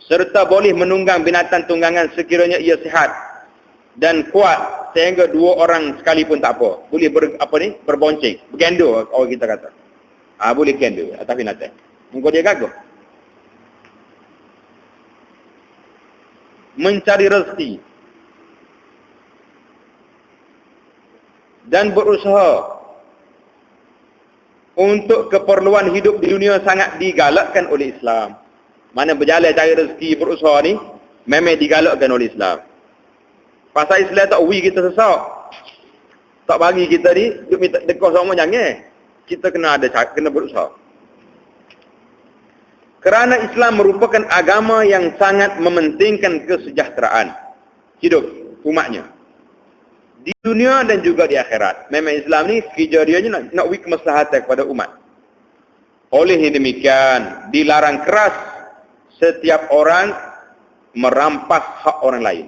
serta boleh menunggang binatang tunggangan sekiranya ia sihat dan kuat sehingga dua orang sekalipun tak apa. Boleh berbonceng, bergendo orang kita kata. Boleh gendo atas binatang. Mungkin dia gagah. Mencari rezeki dan berusaha untuk keperluan hidup di dunia sangat digalakkan oleh Islam. Mana berjalan cari rezeki, berusaha ni memang digalakkan oleh Islam. Pasal Islam tak uwi kita sesak. Tak bagi kita ni duk minta dekor sama jangan. Kita kena berusaha. Kerana Islam merupakan agama yang sangat mementingkan kesejahteraan hidup umatnya di dunia dan juga di akhirat. Memang Islam ni kerja dia nak uwi kemaslahatan kepada umat. Oleh demikian dilarang keras setiap orang merampas hak orang lain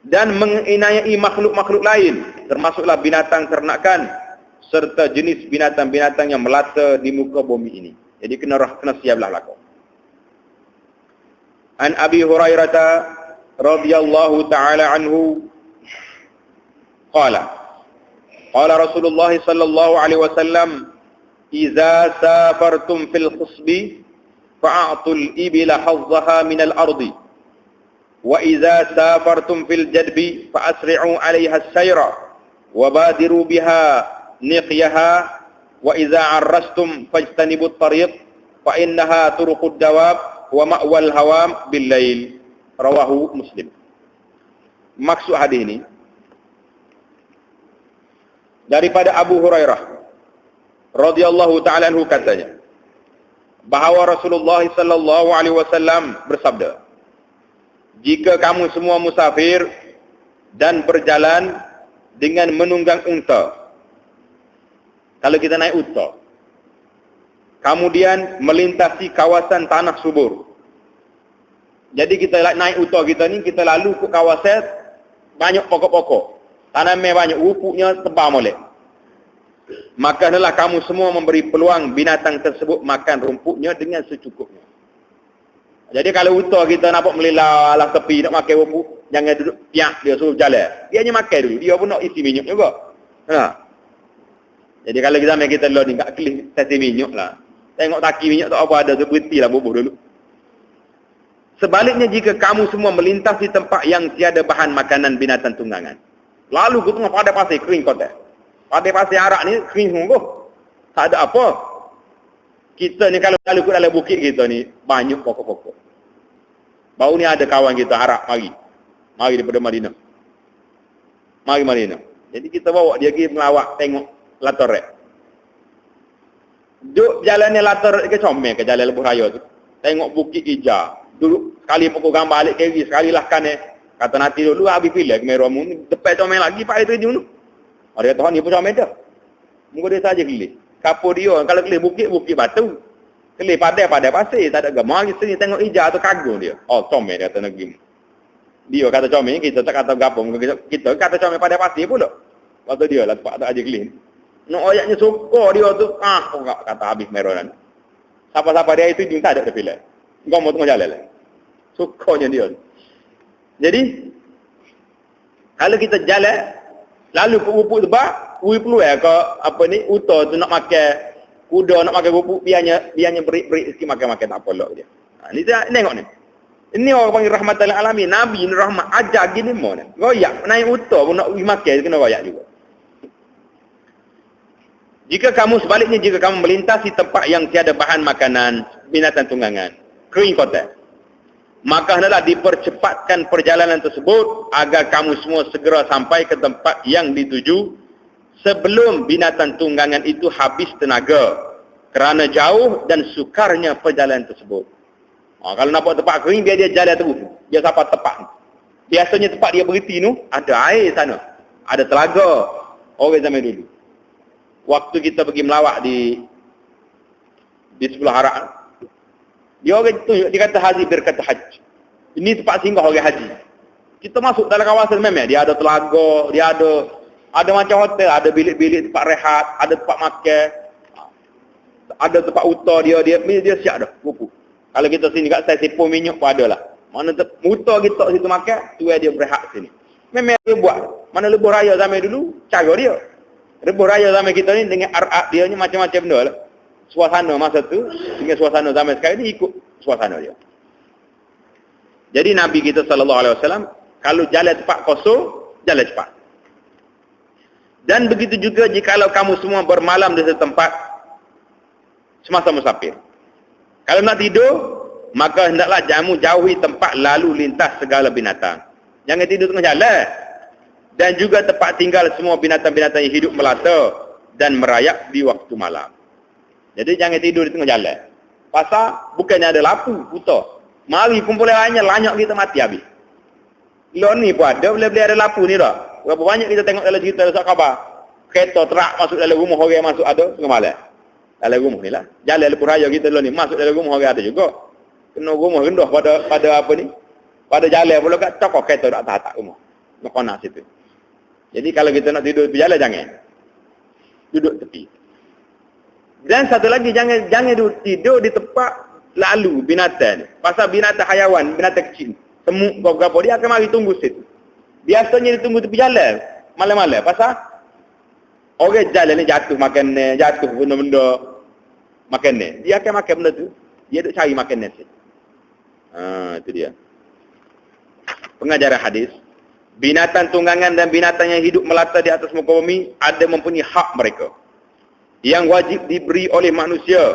dan menginayai makhluk-makhluk lain, termasuklah binatang ternakan serta jenis binatang-binatang yang melata di muka bumi ini. Jadi kena siaplah laku. An Abi Hurairah radhiyallahu taala anhu qala Rasulullah sallallahu alaihi wasallam, "Idza safartum fil khusbi fa'atul ibila hazzaha min al-ardi. وَإِذَا سَافَرْتُمْ فِي الْجَدْبِ فَأَسْرِعُوا عَلَيْهَا السَّيْرَ وَبَادِرُوا بِهَا نِقْيَهَا وَإِذَا عَرَّسْتُمْ فَاجْتَنِبُوا الطَّرِيقَ فَإِنَّهَا طُرُقُ الدَّوَابِ وَمَأْوَى الْهَوَامِ بِاللَّيْلِ." Rawahu Muslim. Maksud hadis ini daripada Abu Hurairah radhiyallahu taala anhu katanya, bahawa Rasulullah sallallahu alaihi wasallam bersabda, jika kamu semua musafir dan berjalan dengan menunggang unta. Kalau kita naik unta, kemudian melintasi kawasan tanah subur. Jadi kita naik unta kita ni, kita lalu ke kawasan banyak pokok-pokok. Tanamnya banyak, rupuknya tebal molek. Maka adalah kamu semua memberi peluang binatang tersebut makan rumputnya dengan secukupnya. Jadi kalau unta kita nampak melilau alas tepi nak makan rumput, jangan duduk piak dia suruh jalan. Dia hanya makan dulu, dia pun nak isi minyak juga. Jadi kalau kita lalu ni kat kelis tesi minyak lah. Tengok taki minyak tak apa ada, tu berhentilah bubuh dulu. Sebaliknya jika kamu semua melintas di tempat yang tiada bahan makanan binatang tunggangan. Lalu ke tengah pada pasir kering kotak. Pada pasir Arak ni kering sungguh. Tak ada apa. Kita ni kalau ke dalam bukit kita ni banyak pokok-pokok. Baru ni ada kawan kita Arak mari. Mari daripada Madinah. Mari Madinah. Jadi kita bawa dia pergi melawak tengok latar rek. Duduk jalannya latar ke comel ke jalan Lebuh Raya tu. Tengok bukit hijau. Duduk sekali pokok gambar balik kiri, sekali lah kan kata nanti dulu habis pilih ke meramu ni. Depan comel lagi Pak itu dulu. Ada Tuhan ni pun comel dah. Muka dia saja kelih. Kapur dia, kalau kelih bukit batu. Kelih padai pasir, tak ada gambar. Mari sini tengok hijau tu kagum dia. Oh comel dia kata negeri. Dia kata comel, kita tak kata gapung. Kita kata comel padai pasir pula. Waktu dia lah tempat tak aja kelih. Nak ayatnya suka dia tu, kata habis meronan. Siapa-siapa dia itu tak ada terpilih. Kau mau tengok jalan lah. Sukanya dia. Jadi, kalau kita jalan, lalu pupuk tebak, peluang ke apa ni, uta tu nak makan, kuda nak makan pupuk, biarnya berik-berik sikit makan-makan, tak apa lah dia. Ni saya tengok ni. Ini orang panggil rahmatan lil alamin. Nabi ni rahmat, ajar gini mau ni. Goyak, naik uta pun nak pergi makan, kena goyak juga. Jika kamu melintasi tempat yang tiada bahan makanan binatang tunggangan, kering kotak, maka hendaklah dipercepatkan perjalanan tersebut agar kamu semua segera sampai ke tempat yang dituju sebelum binatang tunggangan itu habis tenaga kerana jauh dan sukarnya perjalanan tersebut. Kalau nampak tempat kering, biar dia jalan terus. Dia sampai tempat. Biasanya tempat dia berhenti tu, ada air sana. Ada telaga. Orang zaman dulu. Waktu kita pergi melawak di sebelah Arak, dia orang tunjuk, dia kata haji berkata haji. Ini tempat singgah orang haji. Kita masuk dalam kawasan memang, dia ada telaga, dia ada macam hotel, ada bilik-bilik tempat rehat, ada tempat makan, ada tempat uta dia siap dah, pupuk. Kalau kita sini kat saya sipur minyak pun ada lah. Mana uta kita situ makan, tu dia berehat sini. Memang dia buat. Mana Lebuh Raya zaman dulu, cara dia. Lebuh Raya zaman kita ni dengan arak dia ni macam-macam benda lah. Suasana masa tu dengan suasana zaman sekarang ni ikut suasana dia. Jadi Nabi kita sallallahu alaihi wasallam kalau jalan cepat kosong, jalan cepat. Dan begitu juga jikalau kamu semua bermalam di setempat semasa musafir. Kalau nak tidur, maka hendaklah jamu jauhi tempat lalu lintas segala binatang. Jangan tidur tengah jalan. Dan juga tempat tinggal semua binatang-binatang yang hidup melata dan merayap di waktu malam. Jadi jangan tidur di tengah jalan. Pasal bukannya ada lapu, buta. Mari kumpul lainnya, lanyak kita mati habis. Lo ni pun ada, boleh ada lapu ni dah. Berapa banyak kita tengok dalam cerita dasar khabar. Kereta terak masuk dalam rumah orang yang masuk ada, tengah malam. Dalam rumah ni lah. Jalan Lebuh Raya kita lo ni, masuk dalam rumah orang ada juga. Kena rumah rendah pada apa ni. Pada jalan pula kat cokok kereta tak tahan rumah. Nak konak situ. Jadi kalau kita nak tidur di jalan, jangan. Duduk tepi. Dan satu lagi, jangan tidur di tempat lalu binatang. Pasal binatang hayawan, binatang kecil. Semut, berapa dia akan mari tunggu situ. Biasanya dia tunggu tepi jalan. Malam-malam. Pasal orang jalan ni jatuh makan, jatuh benda-benda makan ni. Dia akan makan benda tu. Dia duk cari makan ni. Itu dia. Pengajaran hadis. Binatang tunggangan dan binatang yang hidup melata di atas muka bumi ada mempunyai hak mereka yang wajib diberi oleh manusia.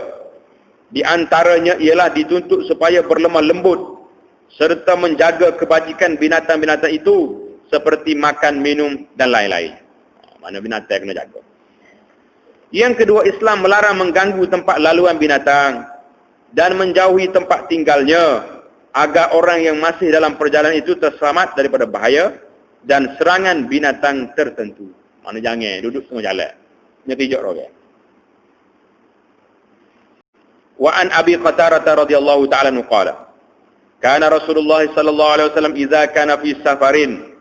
Di antaranya ialah dituntut supaya berlemah lembut serta menjaga kebajikan binatang-binatang itu seperti makan, minum dan lain-lain. Mana binatang kena jaga. Yang kedua, Islam melarang mengganggu tempat laluan binatang dan menjauhi tempat tinggalnya agar orang yang masih dalam perjalanan itu terselamat daripada bahaya dan serangan binatang tertentu. Mana jangan duduk tengah jalan. Nyetijak roh. Wa an Abi Qatadah radhiyallahu ta'ala anhu qala kana Rasulullah sallallahu alaihi wasallam idza kana fi safarin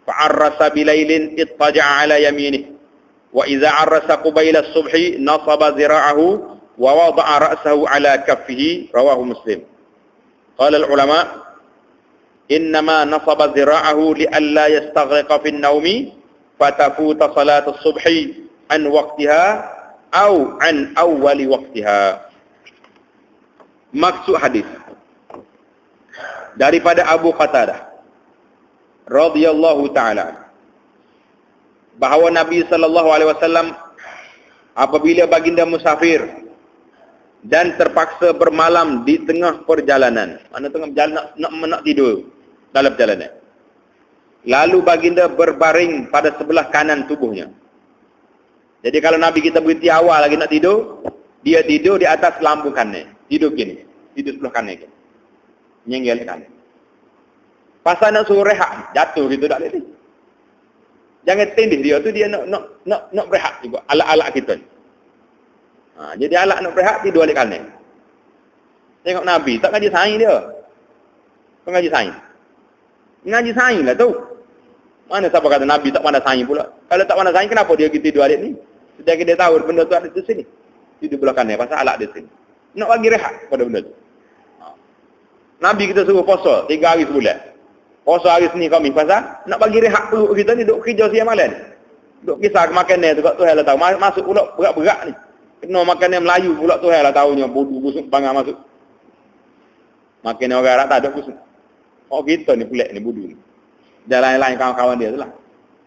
fa'arrasa bilailin ittaja'a ala yaminih wa idza arrasa qabila as-subhi nasaba zira'ahu wa wada'a ra'sahu ala kaffihi rawahu Muslim. Qala al-ulama innama nasaba zira'ahu li'alla yastaghriqa fi an-nawmi fatafuta salat as-subhi an waqtiha aw an awwali waqtiha. Maksud hadis daripada Abu Qatadah radhiyallahu ta'ala bahawa Nabi sallallahu alaihi wasallam apabila baginda musafir dan terpaksa bermalam di tengah perjalanan, mana tengah berjalan nak tidur dalam perjalanan, lalu baginda berbaring pada sebelah kanan tubuhnya. Jadi kalau Nabi kita berhenti awal lagi nak tidur, dia tidur di atas lampu kanan, tidur gini, tidur sebelah kanan gini, nyenggel kanan. Pasal nak suruh rehat, jatuh gitu tak boleh. Jangan tindih dia tu, dia nak berehat juga. Alat-alat kita. Jadi alat nak berehat, tidur balik kanan. Tengok Nabi, tak ngaji sains dia. Kau ngaji sains. Ngaji sains lah tu. Mana siapa kata Nabi tak pandai sains pula. Kalau tak pandai sains, kenapa dia tidur balik ni? Sejak dia tahu benda tu ada di sini. Tidur belah kanan, pasal alat di sini. Nak bagi rehat pada benda tu. Nabi kita suruh puasa 3 hari sebulan. Puasa hari Senin kami pasal nak bagi rehat perut kita ni duk kerja siang malam. Duk kisah makanan tu kat Tuhan lah tahu. Masuk pula berat-berat ni. Kena makanan Melayu pula Tuhan lah tahunya bodoh busuk bangang masuk. Makanan orang Arab tak ada busuk. Oh kita ni pelik ni bodoh ni. Dan lain-lain kawan-kawan dia tu lah.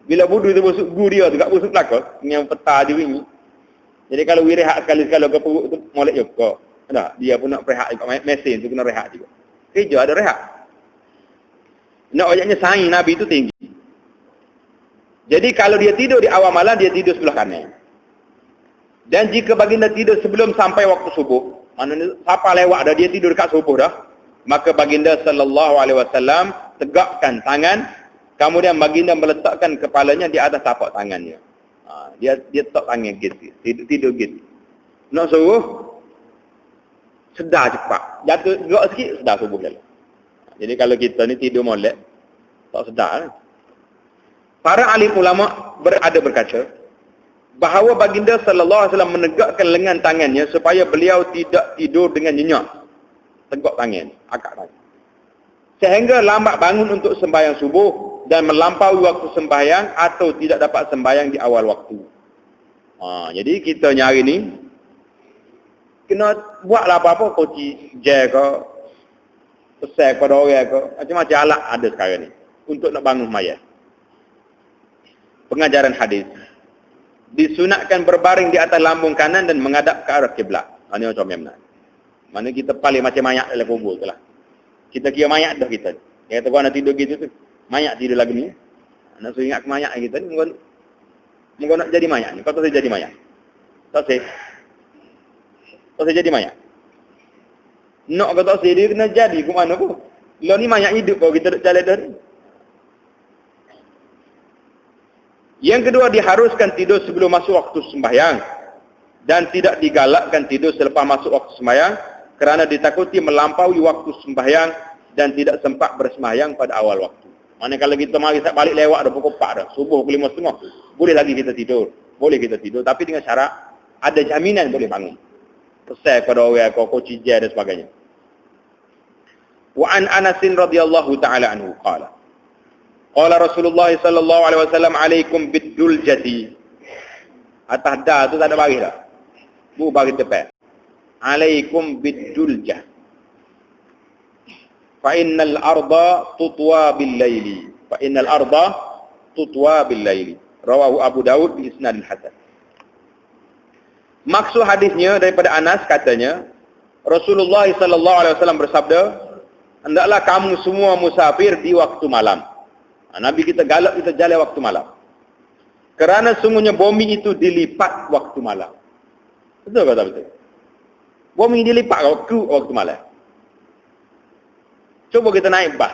Bila bodoh tu busuk gu dia tu kat busuk belakang yang peta dia wingi. Jadi kalau we rehat sekali-sekala ke perut tu molek juga. Ada dia pun nak rehat juga. Mesin tu kena rehat juga. Kerja ada rehat. Nak ayatnya sains Nabi itu tinggi. Jadi kalau dia tidur di awal malam, dia tidur sebelah kanan. Dan jika baginda tidur sebelum sampai waktu subuh, maknanya siapa lewat dah, dia tidur dekat subuh dah, maka baginda sallallahu alaihi wasallam tegakkan tangan, kemudian baginda meletakkan kepalanya di atas tapak tangannya. Dia letak tangan gitu, tidur gitu. Nak suruh sedar cepat. Jatuh gerak sikit, sedar subuh jalan. Jadi kalau kita ni tidur molek, tak sedar. Para alim ulama berkata bahawa baginda sallallahu alaihi wasallam menegakkan lengan tangannya supaya beliau tidak tidur dengan nyenyak. Tegak tangan, akak tangan. Sehingga lambat bangun untuk sembahyang subuh dan melampaui waktu sembahyang atau tidak dapat sembahyang di awal waktu. Jadi kita nyari ni kena buatlah apa-apa, koci gel ke, pesel pada orang ke, macam-macam alat ada sekarang ni untuk nak bangun mayat. Pengajaran hadis disunatkan berbaring di atas lambung kanan dan menghadap ke arah kiblat. Ini macam mana? Mana kita paling macam mayat dalam kubur tu lah. Kita kira mayat dah kita. Dia kata kau nak tidur gitu tu, mayat tidur lagu ni. Nak suruh ingat ke mayat kita ni, kau nak jadi mayat ni. Kau tak boleh jadi mayat. Tak boleh. Tak boleh jadi mayat. Nak kata saya dia kena jadi ke mana pun. Lo ni mayat hidup kalau kita jalan dari. Yang kedua, diharuskan tidur sebelum masuk waktu sembahyang dan tidak digalakkan tidur selepas masuk waktu sembahyang kerana ditakuti melampaui waktu sembahyang dan tidak sempat bersembahyang pada awal waktu. Mana kalau kita mari balik lewat dah pukul 4 dah, subuh pukul 5.30, boleh lagi kita tidur. Boleh kita tidur tapi dengan syarat ada jaminan boleh bangun. Pesal pada orang kau cijai dan sebagainya. Wa an Anas radhiyallahu taala anhu qala qala Rasulullah sallallahu alaihi wasallam alaikum biduljati. Atas dah tu tak ada baris dah. Bu bagi tepat. Alaikum biduljah. Fa innal arda tutwa bil laili. Fa innal arda tutwa bil laili. Rawahu Abu Daud bi isnadil hasan. Maksud hadisnya daripada Anas katanya Rasulullah sallallahu alaihi wasallam bersabda, hendaklah kamu semua musafir di waktu malam. Nabi kita galak kita jalan waktu malam. Kerana sungguhnya bumi itu dilipat waktu malam. Betul ke tak betul? Bumi dilipat waktu malam. Coba kita naik bas.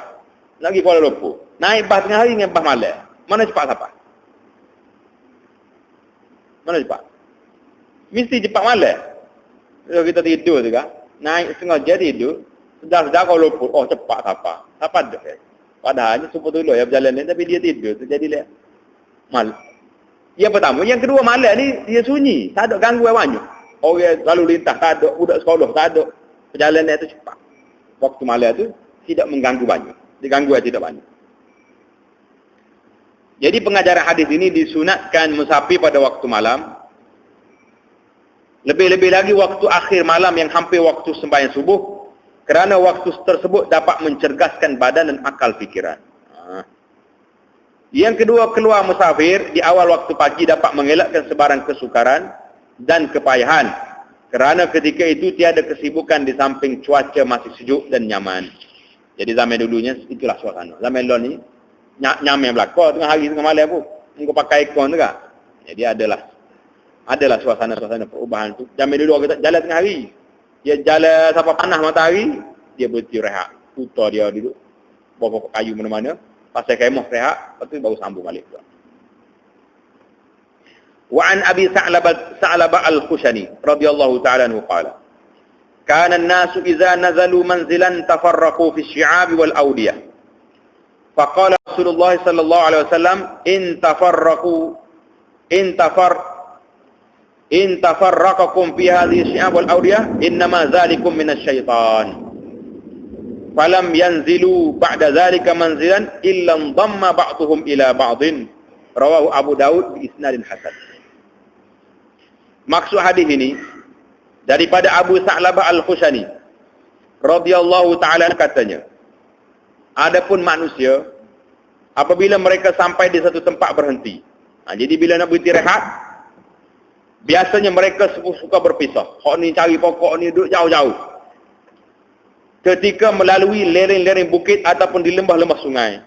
Lagi Kuala Lumpur. Naik bas tengah hari dengan bas malam. Mana cepat siapa? Mana cepat? Mesti cepat malam. Kalau kita tidur tu kan. Naik setengah jam tidur. Sedar-sedar Kuala Lumpur. Oh cepat siapa? Siapa ada? Padahal ni super dulu ya berjalan ni. Tapi dia tidur. Tu jadi mal. Yang pertama. Yang kedua malam ni dia sunyi. Tak ada gangguan banyak. Orang lalu lintas tak ada. Budak sekolah tak ada. Perjalanan itu cepat. Waktu malam tu tidak mengganggu banyak. Diganggu tidak banyak. Jadi pengajaran hadis ini disunatkan musafir pada waktu malam. Lebih-lebih lagi waktu akhir malam yang hampir waktu sembahyang subuh. Kerana waktu tersebut dapat mencerdaskan badan dan akal fikiran. Yang kedua, keluar musafir di awal waktu pagi dapat mengelakkan sebarang kesukaran dan kepayahan. Kerana ketika itu tiada kesibukan di samping cuaca masih sejuk dan nyaman. Jadi zaman dulunya itulah suasana. Zaman dulu ni nyaman belakang tengah hari tengah malam pun. Engkau pakai aircon tu kan. Jadi adalah suasana-suasana perubahan tu. Zaman dulu kita jalan tengah hari. Dia jalan sampai panas matahari, dia berhenti rehat. Putar dia duduk. Bawa pokok kayu mana-mana. Pasal kemah rehat, lepas tu baru sambung balik tu. وعن أبي ثعلبة الخشني رضي الله تعالى عنه قال كان الناس إذا نزلوا منزلا تفرقوا في الشعاب والأودية فقال رسول الله صلى الله عليه وسلم إن تفرقكم في هذه الشعاب والأودية إنما ذلكم من الشيطان فلم ينزلوا بعد ذلك منزلا إلا انضم بعضهم إلى بعض رواه أبو داود بإسناد حسن. Maksud hadis ini daripada Abu Sa'labah Al-Khushani radhiyallahu ta'ala katanya, adapun manusia apabila mereka sampai di satu tempat berhenti. Jadi bila nak berhenti rehat, biasanya mereka suka berpisah. Hak ni cari pokok ni duduk jauh-jauh. Ketika melalui lereng-lereng bukit ataupun di lembah-lembah sungai,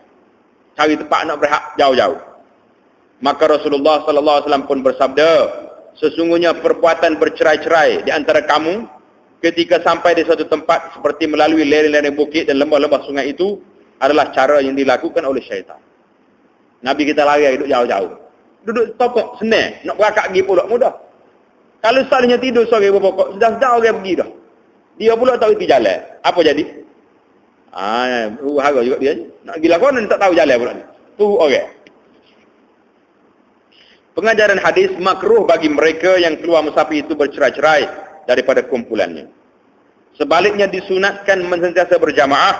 cari tempat nak berehat jauh-jauh. Maka Rasulullah sallallahu alaihi wasallam pun bersabda, sesungguhnya perbuatan bercerai-cerai di antara kamu ketika sampai di suatu tempat seperti melalui lereng-lereng bukit dan lembah-lembah sungai itu adalah cara yang dilakukan oleh syaitan. Nabi kita lari duduk jauh-jauh. Duduk topok senang, nak berakak pergi pulak mudah. Kalau seandainya tidur sore berpokok, sudah orang pergi dah. Dia pula tahu itu jalan. Apa jadi? Harga juga dia. Nak pergi lakonan tak tahu jalan pula ni. Tu orang. Pengajaran hadis makruh bagi mereka yang keluar musafir itu bercerai-cerai daripada kumpulannya. Sebaliknya disunatkan sentiasa berjamaah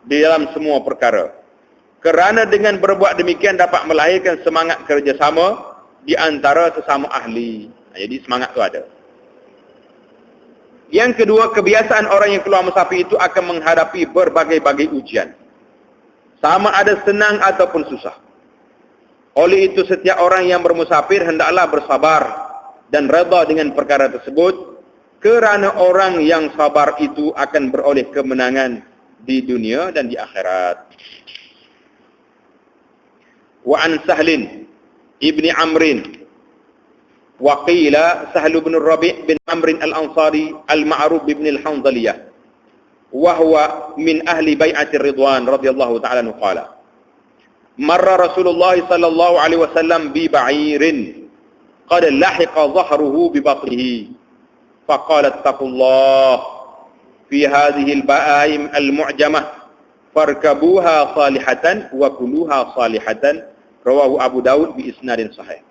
di dalam semua perkara. Kerana dengan berbuat demikian dapat melahirkan semangat kerjasama di antara sesama ahli. Jadi semangat tu ada. Yang kedua, kebiasaan orang yang keluar musafir itu akan menghadapi berbagai-bagai ujian. Sama ada senang ataupun susah. Oleh itu setiap orang yang bermusafir hendaklah bersabar dan redha dengan perkara tersebut, kerana orang yang sabar itu akan beroleh kemenangan di dunia dan di akhirat. Wa an Sahlin ibni Amrin wa qila Sahl bin Rabi' bin Amrin al-Ansari al-ma'ruf ibn al-Hanzaliyah wa huwa min ahli bai'atir Ridwan radhiyallahu ta'ala anhu qala marra Rasulullah sallallahu alaihi wasallam bi ba'irin qad lahiqa dhahruhu bi batnihi faqala ittaqullah fi hadhihi al-ba'aim al-mu'jamah farkabuha salihatan wa kuluha salihatan rawahu Abu Daud bi isnadin sahih.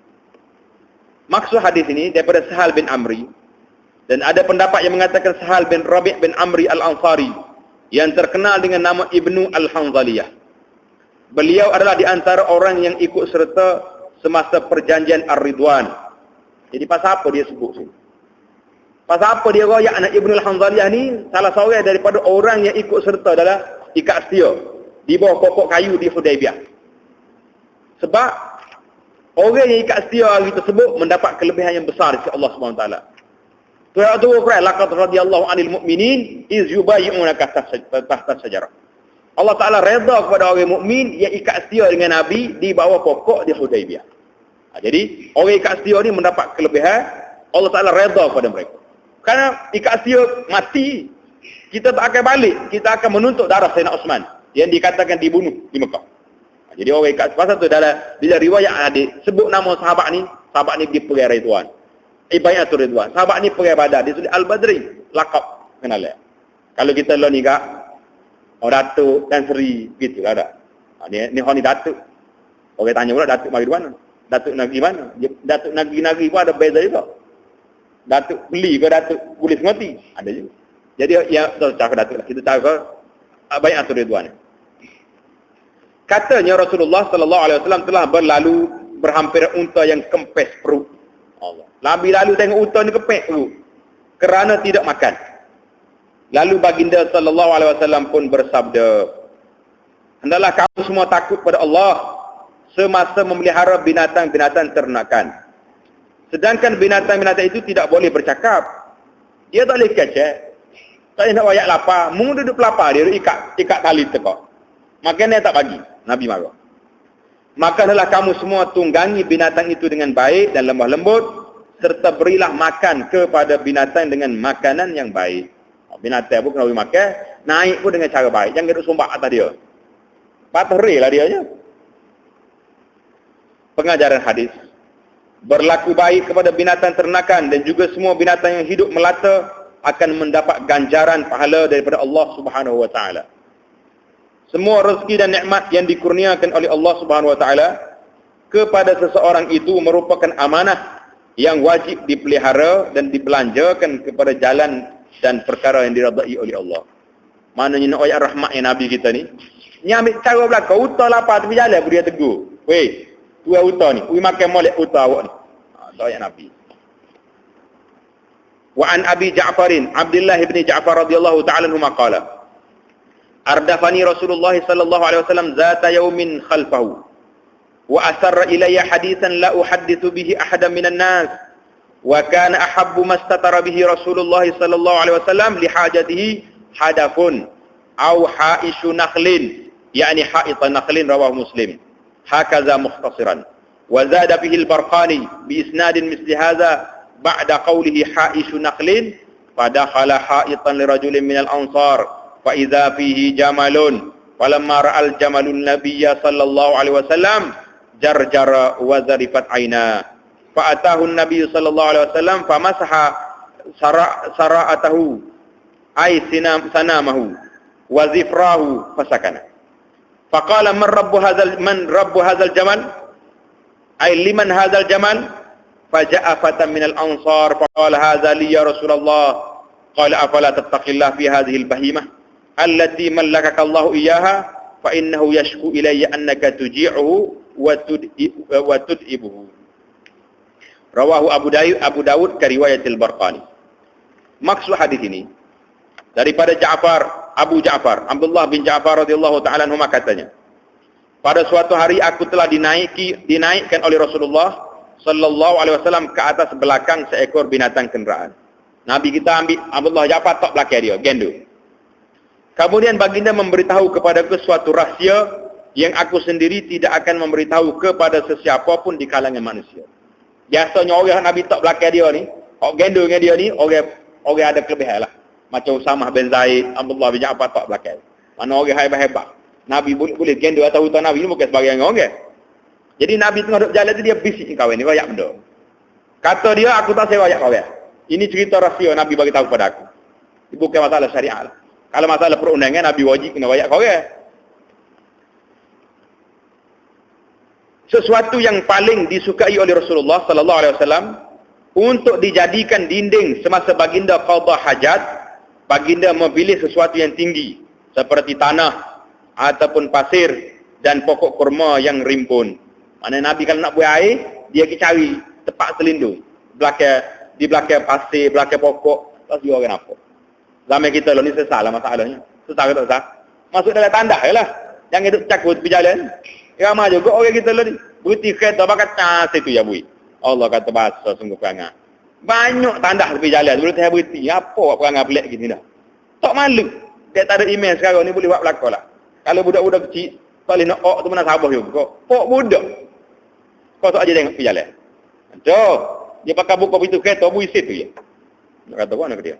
Maksud hadis ini daripada Sahal bin Amri, dan ada pendapat yang mengatakan Sahal bin Rabi' bin Amri al-Ansari yang terkenal dengan nama Ibnu al-Hanzaliyah. Beliau adalah di antara orang yang ikut serta semasa perjanjian Ar-Ridwan. Jadi pasal apa dia sebut sini? Pasal apa dia royak anak Ibnu al-Hanzaliyah ni salah seorang daripada orang yang ikut serta dalam ikat setia di bawah pokok kayu di Hudaibiyah. Sebab orang yang ikat setia hari tersebut mendapat kelebihan yang besar dari Allah Subhanahu wa taala. Tu Quran laqad radhiyallahu 'anil mu'minin iz yubayyi'unaka tahta sajarah. Allah Ta'ala redha kepada orang mukmin yang ikat setia dengan Nabi di bawah pokok di Hudaibiyah. Jadi, orang ikat setia ni mendapat kelebihan, Allah Ta'ala redha kepada mereka. Kerana ikat setia mati, kita tak akan balik, kita akan menuntut darah Sayyidina Osman yang dikatakan dibunuh di Mekah. Jadi orang ikat pasal tu dalam bila riwayat hadis sebut nama sahabat ni pergi perang Ridwan. Bai'atul Ridwan. Sahabat ni perang Badar, dia tulis Al-Badri, lakab kenal ya. Kalau kita lo ni kak Datuk dan Seri gitu lah ada. Ni honi Datuk. Orang tanya pula Datuk mari mana? Datuk Negeri mana? Datuk Negeri pun ada beza juga. Datuk beli ke Datuk Polis Ngoti? Ada juga. Jadi ya cara Datuk lah. Kita cara Bai'atul Ridwan. Katanya Rasulullah sallallahu alaihi wasallam telah berlalu berhampir unta yang kempes perut. Allah. Lalu tengok unta ni kempes perut kerana tidak makan. Lalu baginda sallallahu alaihi wasallam pun bersabda, "Hendaklah kamu semua takut pada Allah semasa memelihara binatang-binatang ternakan. Sedangkan binatang-binatang itu tidak boleh bercakap. Dia tak boleh kecek. Tak boleh nak wayak lapar. Mung duduk pelapar dia ikat tali tekak. Makan dia tak bagi. Nabi marah. Maka hendaklah kamu semua tunggangi binatang itu dengan baik dan lemah lembut, serta berilah makan kepada binatang dengan makanan yang baik." Binatang pun kena beri makan, naik pun dengan cara baik. Jangan duduk sombak atas dia. Patah lah dia je. Pengajaran hadis. Berlaku baik kepada binatang ternakan dan juga semua binatang yang hidup melata akan mendapat ganjaran pahala daripada Allah Subhanahu wa taala. Semua rezeki dan nikmat yang dikurniakan oleh Allah Subhanahu wa taala kepada seseorang itu merupakan amanah yang wajib dipelihara dan dibelanjakan kepada jalan dan perkara yang diridai oleh Allah. Maknanya nak ayat rahmat yang Nabi kita ni, ni ambil cara belakang, uta lapar tepi jalan pun dia tegur. Weh, tu uta ni, ui makan molek uta awak ni. Tu ayat Nabi. Wa an Abi Ja'farin, Abdullah bin Ja'far radhiyallahu ta'ala anhu qala, "Ardafani Rasulullah sallallahu alaihi wasallam zata yaumin khalfahu wa asarra ilayya hadithan la uhaddithu bihi ahadan minan nas. Wa kana ahabbu mastatara bihi Rasulullah sallallahu alaihi wasallam li hajatihi hadafun aw haishu nakhlin, yani haitan nakhlin, rawahu Muslim. Hakaza mukhtasaran. Wa zada bihi al-Barqani bi isnadin misli hadha ba'da qawlihi haishu nakhlin fadakhala haitan li rajulin min al-ansar fa idza fihi jamalun falamma ra'al jamalun nabiyya sallallahu alaihi wasallam jarjara wa zarifat aina. Fa'atahu Nabi sallallahu alaihi wasallam famasaha sara'atahu ay sanamahu wa zifrahu fasakana. Faqala man rabbu hadzal jamal ay liman hadzal jamal? Faja'a fatan minal ansar faqala hadza li ya Rasulullah. Qala afala tattaqillah fi hadhihi al-bahimah allati mallakaka Allah iyyaha fa innahu yashku ilayya annaka tuji'uhu wa tud'ibuhu. Rawahu Abu Dawud ke riwayat Al-Barqani. Maksud hadis ini daripada Abu Ja'far, Abdullah bin Ja'far radhiyallahu ta'ala anhu katanya, pada suatu hari aku telah dinaikkan oleh Rasulullah sallallahu alaihi wasallam ke atas belakang seekor binatang kenderaan. Nabi kita ambil Abdullah Ja'far tak belakang dia, gendo. Kemudian baginda memberitahu kepadaku suatu rahsia yang aku sendiri tidak akan memberitahu kepada sesiapa pun di kalangan manusia. Biasanya orang Nabi tak belakang dia ni, orang gendo dengan dia ni, orang ada kelebihan lah. Macam Usamah bin Zaid, Abdullah bin Ja'far tak belakang. Mana orang hebat-hebat. Nabi boleh gendo atas hutan Nabi ni bukan sebagai orang. Jadi Nabi tengah duduk jalan tu dia bisik kawan ni, royak benda. Kata dia, aku tak saya royak kawan. Ini cerita rahsia Nabi bagi tahu pada aku. Ini bukan masalah syariat lah. Kalau masalah perundangan, Nabi wajib kena royak kawan. Sesuatu yang paling disukai oleh Rasulullah sallallahu alaihi wasallam untuk dijadikan dinding semasa baginda qada hajat, baginda memilih sesuatu yang tinggi seperti tanah ataupun pasir dan pokok kurma yang rimbun. Mana Nabi kalau nak buat air, dia pergi cari tempat selindung. Di belakang pasir, belakang pokok, tak dia orang apa. Zaman kita ni sesalah masalahnya. Susah ke tak susah? Masuk dalam tandas jelah. Jangan duduk cakut pergi jalan. Ramai juga orang kita ni. Berhenti kereta bakat tas itu ya bui. Allah kata bahasa sungguh perangai. Banyak tandas tepi jalan. Boleh saya berhenti. Apa perangai pelik gini dah. Tak malu. Dia tak ada email sekarang ni boleh buat belakang lah. Kalau budak-budak kecil, tak boleh nak ok tu mana sabar juga. Pok budak. Kau tak aja tengok pergi jalan. Jom. Dia pakai buka pintu kereta, bui situ je. Nak kata apa nak dia?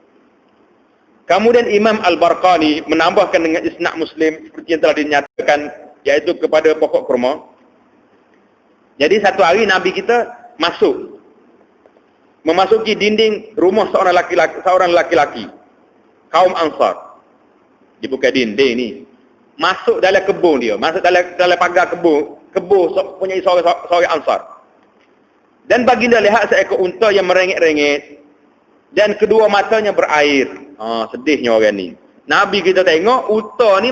Kemudian Imam Al-Barqani menambahkan dengan isnad Muslim seperti yang telah dinyatakan, yaitu kepada pokok kurma. Jadi satu hari Nabi kita memasuki dinding rumah seorang laki-laki kaum Ansar. Dia buka dinding ni, masuk dalam kebun dia, masuk dalam pagar kebun punya seorang Ansar. Dan baginda lihat seekor unta yang merengek-rengek dan kedua matanya berair. Sedihnya orang ni. Nabi kita tengok unta ni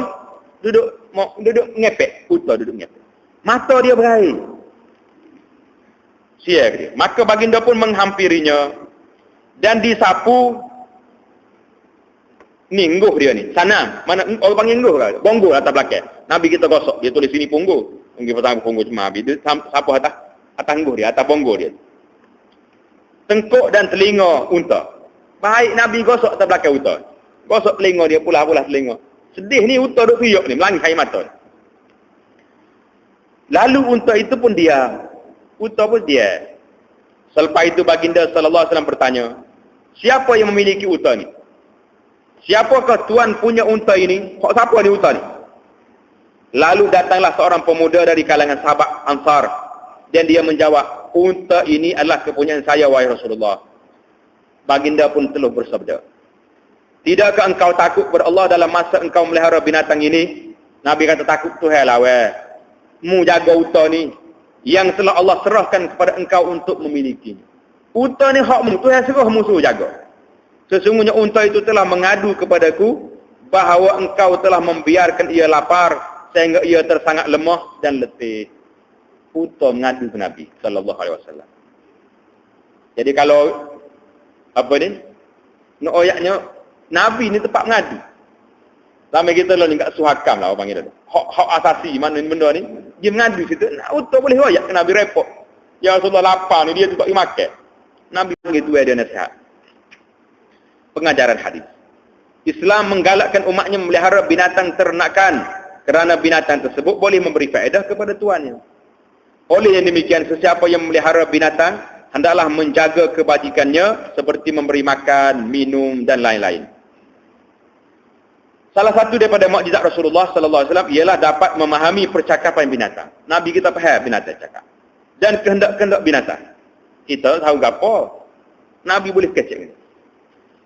duduk ngepek. Unta duduk ngepek. Mata dia berair. Siap dia. Maka baginda pun menghampirinya dan disapu. Ni ngguh dia ni. Sana. Mana orang panggil ngguh ke? Bonggol atas belakang. Nabi kita gosok. Dia tulis sini punggu. Mungkin pasang punggu cuma Nabi. Dia sapu atas ngguh dia, atas bonggol dia. Tengkuk dan telinga unta. Baik Nabi gosok atas belakang unta. Gosok telinga dia, pula-pula telinga. Sedih ni unta duk tuyuk ni, melangis air mata. Lalu unta itu pun diam. Unta pun diam. Selepas itu baginda sallallahu alaihi wasallam bertanya, siapa yang memiliki unta ni? Siapakah tuan punya unta ini? Siapa ni unta ni? Lalu datanglah seorang pemuda dari kalangan sahabat Ansar dan dia menjawab, unta ini adalah kepunyaan saya wahai Rasulullah. Baginda pun telah bersabda, tidakkah engkau takut kepada Allah dalam masa engkau melihara binatang ini? Nabi kata, takut Tuhan lah weh. Mu jaga unta ni yang telah Allah serahkan kepada engkau untuk memilikinya. Unta ni hakmu, Tuhan suruh mu suruh jaga. Sesungguhnya unta itu telah mengadu kepadaku bahawa engkau telah membiarkan ia lapar sehingga ia tersangat lemah dan letih. Unta mengadu ke Nabi sallallahu alaihi wasallam. Jadi kalau apa ni? Nak oyaknya Nabi ni tempat mengadu. Sampai kita lah ni kat suhakam lah orang panggil tu. Hak asasi mana ni benda ni? Dia mengadu situ. Unta boleh oyak ke Nabi repot. Ya Rasulullah lapar ni dia tu tak pergi makan. Nabi begitu dia nasihat. Pengajaran hadis. Islam menggalakkan umatnya memelihara binatang ternakan kerana binatang tersebut boleh memberi faedah kepada tuannya. Oleh yang demikian, sesiapa yang memelihara binatang hendaklah menjaga kebajikannya seperti memberi makan, minum dan lain-lain. Salah satu daripada mukjizat Rasulullah sallallahu alaihi wasallam ialah dapat memahami percakapan binatang. Nabi kita faham binatang cakap dan kehendak-kehendak binatang. Kita tahu gapo? Nabi boleh kecek ni.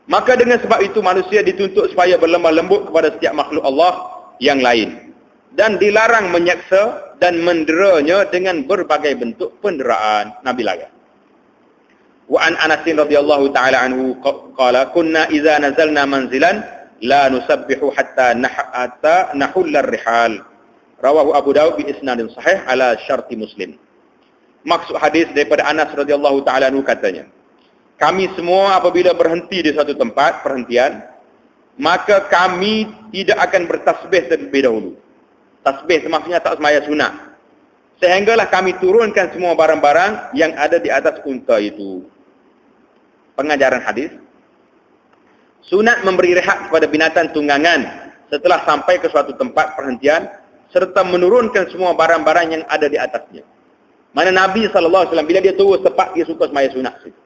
Maka dengan sebab itu manusia dituntut supaya berlemah lembut kepada setiap makhluk Allah yang lain dan dilarang menyeksa dan menderanya dengan berbagai bentuk penderaan. Nabi larang. Wa an Anas radhiyallahu taala anhu qala kunna idza nazalna manzilan la nusabbihu hatta nahulla ar-rihal. Rawahu Abu Daud bi isnadin sahih ala syarti Muslim. Maksud hadis daripada Anas radhiyallahu taala anhu katanya, kami semua apabila berhenti di suatu tempat perhentian, maka kami tidak akan bertasbih terlebih dahulu. Tasbih maksudnya tak semaya sunat. Sehinggalah kami turunkan semua barang-barang yang ada di atas unta itu. Pengajaran hadis. Sunat memberi rehat kepada binatang tunggangan setelah sampai ke suatu tempat perhentian serta menurunkan semua barang-barang yang ada di atasnya. Mana Nabi sallallahu alaihi wasallam bila dia turun tempat dia suka semaya sunat situ.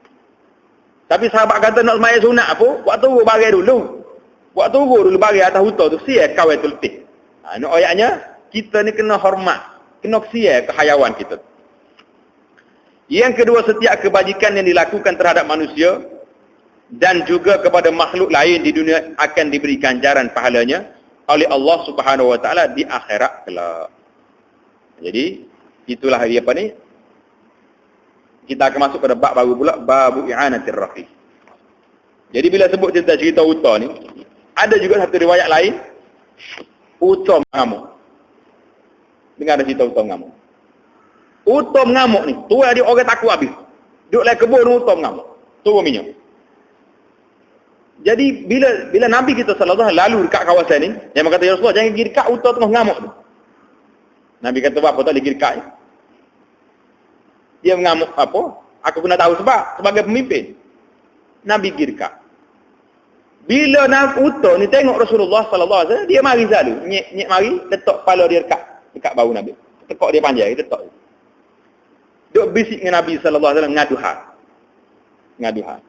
Tapi sahabat kata nak semaya sunat apa? Buat turun bagai dulu. Buat turun dulu bagai atas unta tu siap kawai tu letih. Ini ayatnya kita ni kena hormat, kena siap ke hayawan kita. Yang kedua, setiap kebajikan yang dilakukan terhadap manusia dan juga kepada makhluk lain di dunia akan diberi ganjaran pahalanya oleh Allah Subhanahu wa taala di akhirat kelak. Jadi itulah dia apa ni? Kita akan masuk pada bab baru pula, babu i'anatir rafiq. Jadi bila sebut cerita unta ni, ada juga satu riwayat lain, unta mengamuk. Dengar ada cerita unta mengamuk. Unta mengamuk ni, tu ada orang takut habis. Duduk dalam kebun unta mengamuk. Turun minyak. Jadi bila Nabi kita sallallahu alaihi wasallam lalu dekat kawasan ni, dia kata, ya Rasulullah, jangan pergi dekat unta tengah mengamuk tu. Nabi kata, apa tak boleh pergi dekat ni? Dia mengamuk apa? Aku pun nak tahu sebab sebagai pemimpin. Nabi pergi dekat. Bila unta ni tengok Rasulullah sallallahu alaihi wasallam, dia mari selalu. Nyek mari, letak kepala dia dekat bahu Nabi. Tekak dia panjang, dia letak. Duk bisik dengan Nabi sallallahu alaihi wasallam ngadu hal.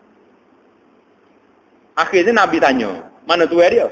Akhirnya Nabi tanya, mana tuai dia?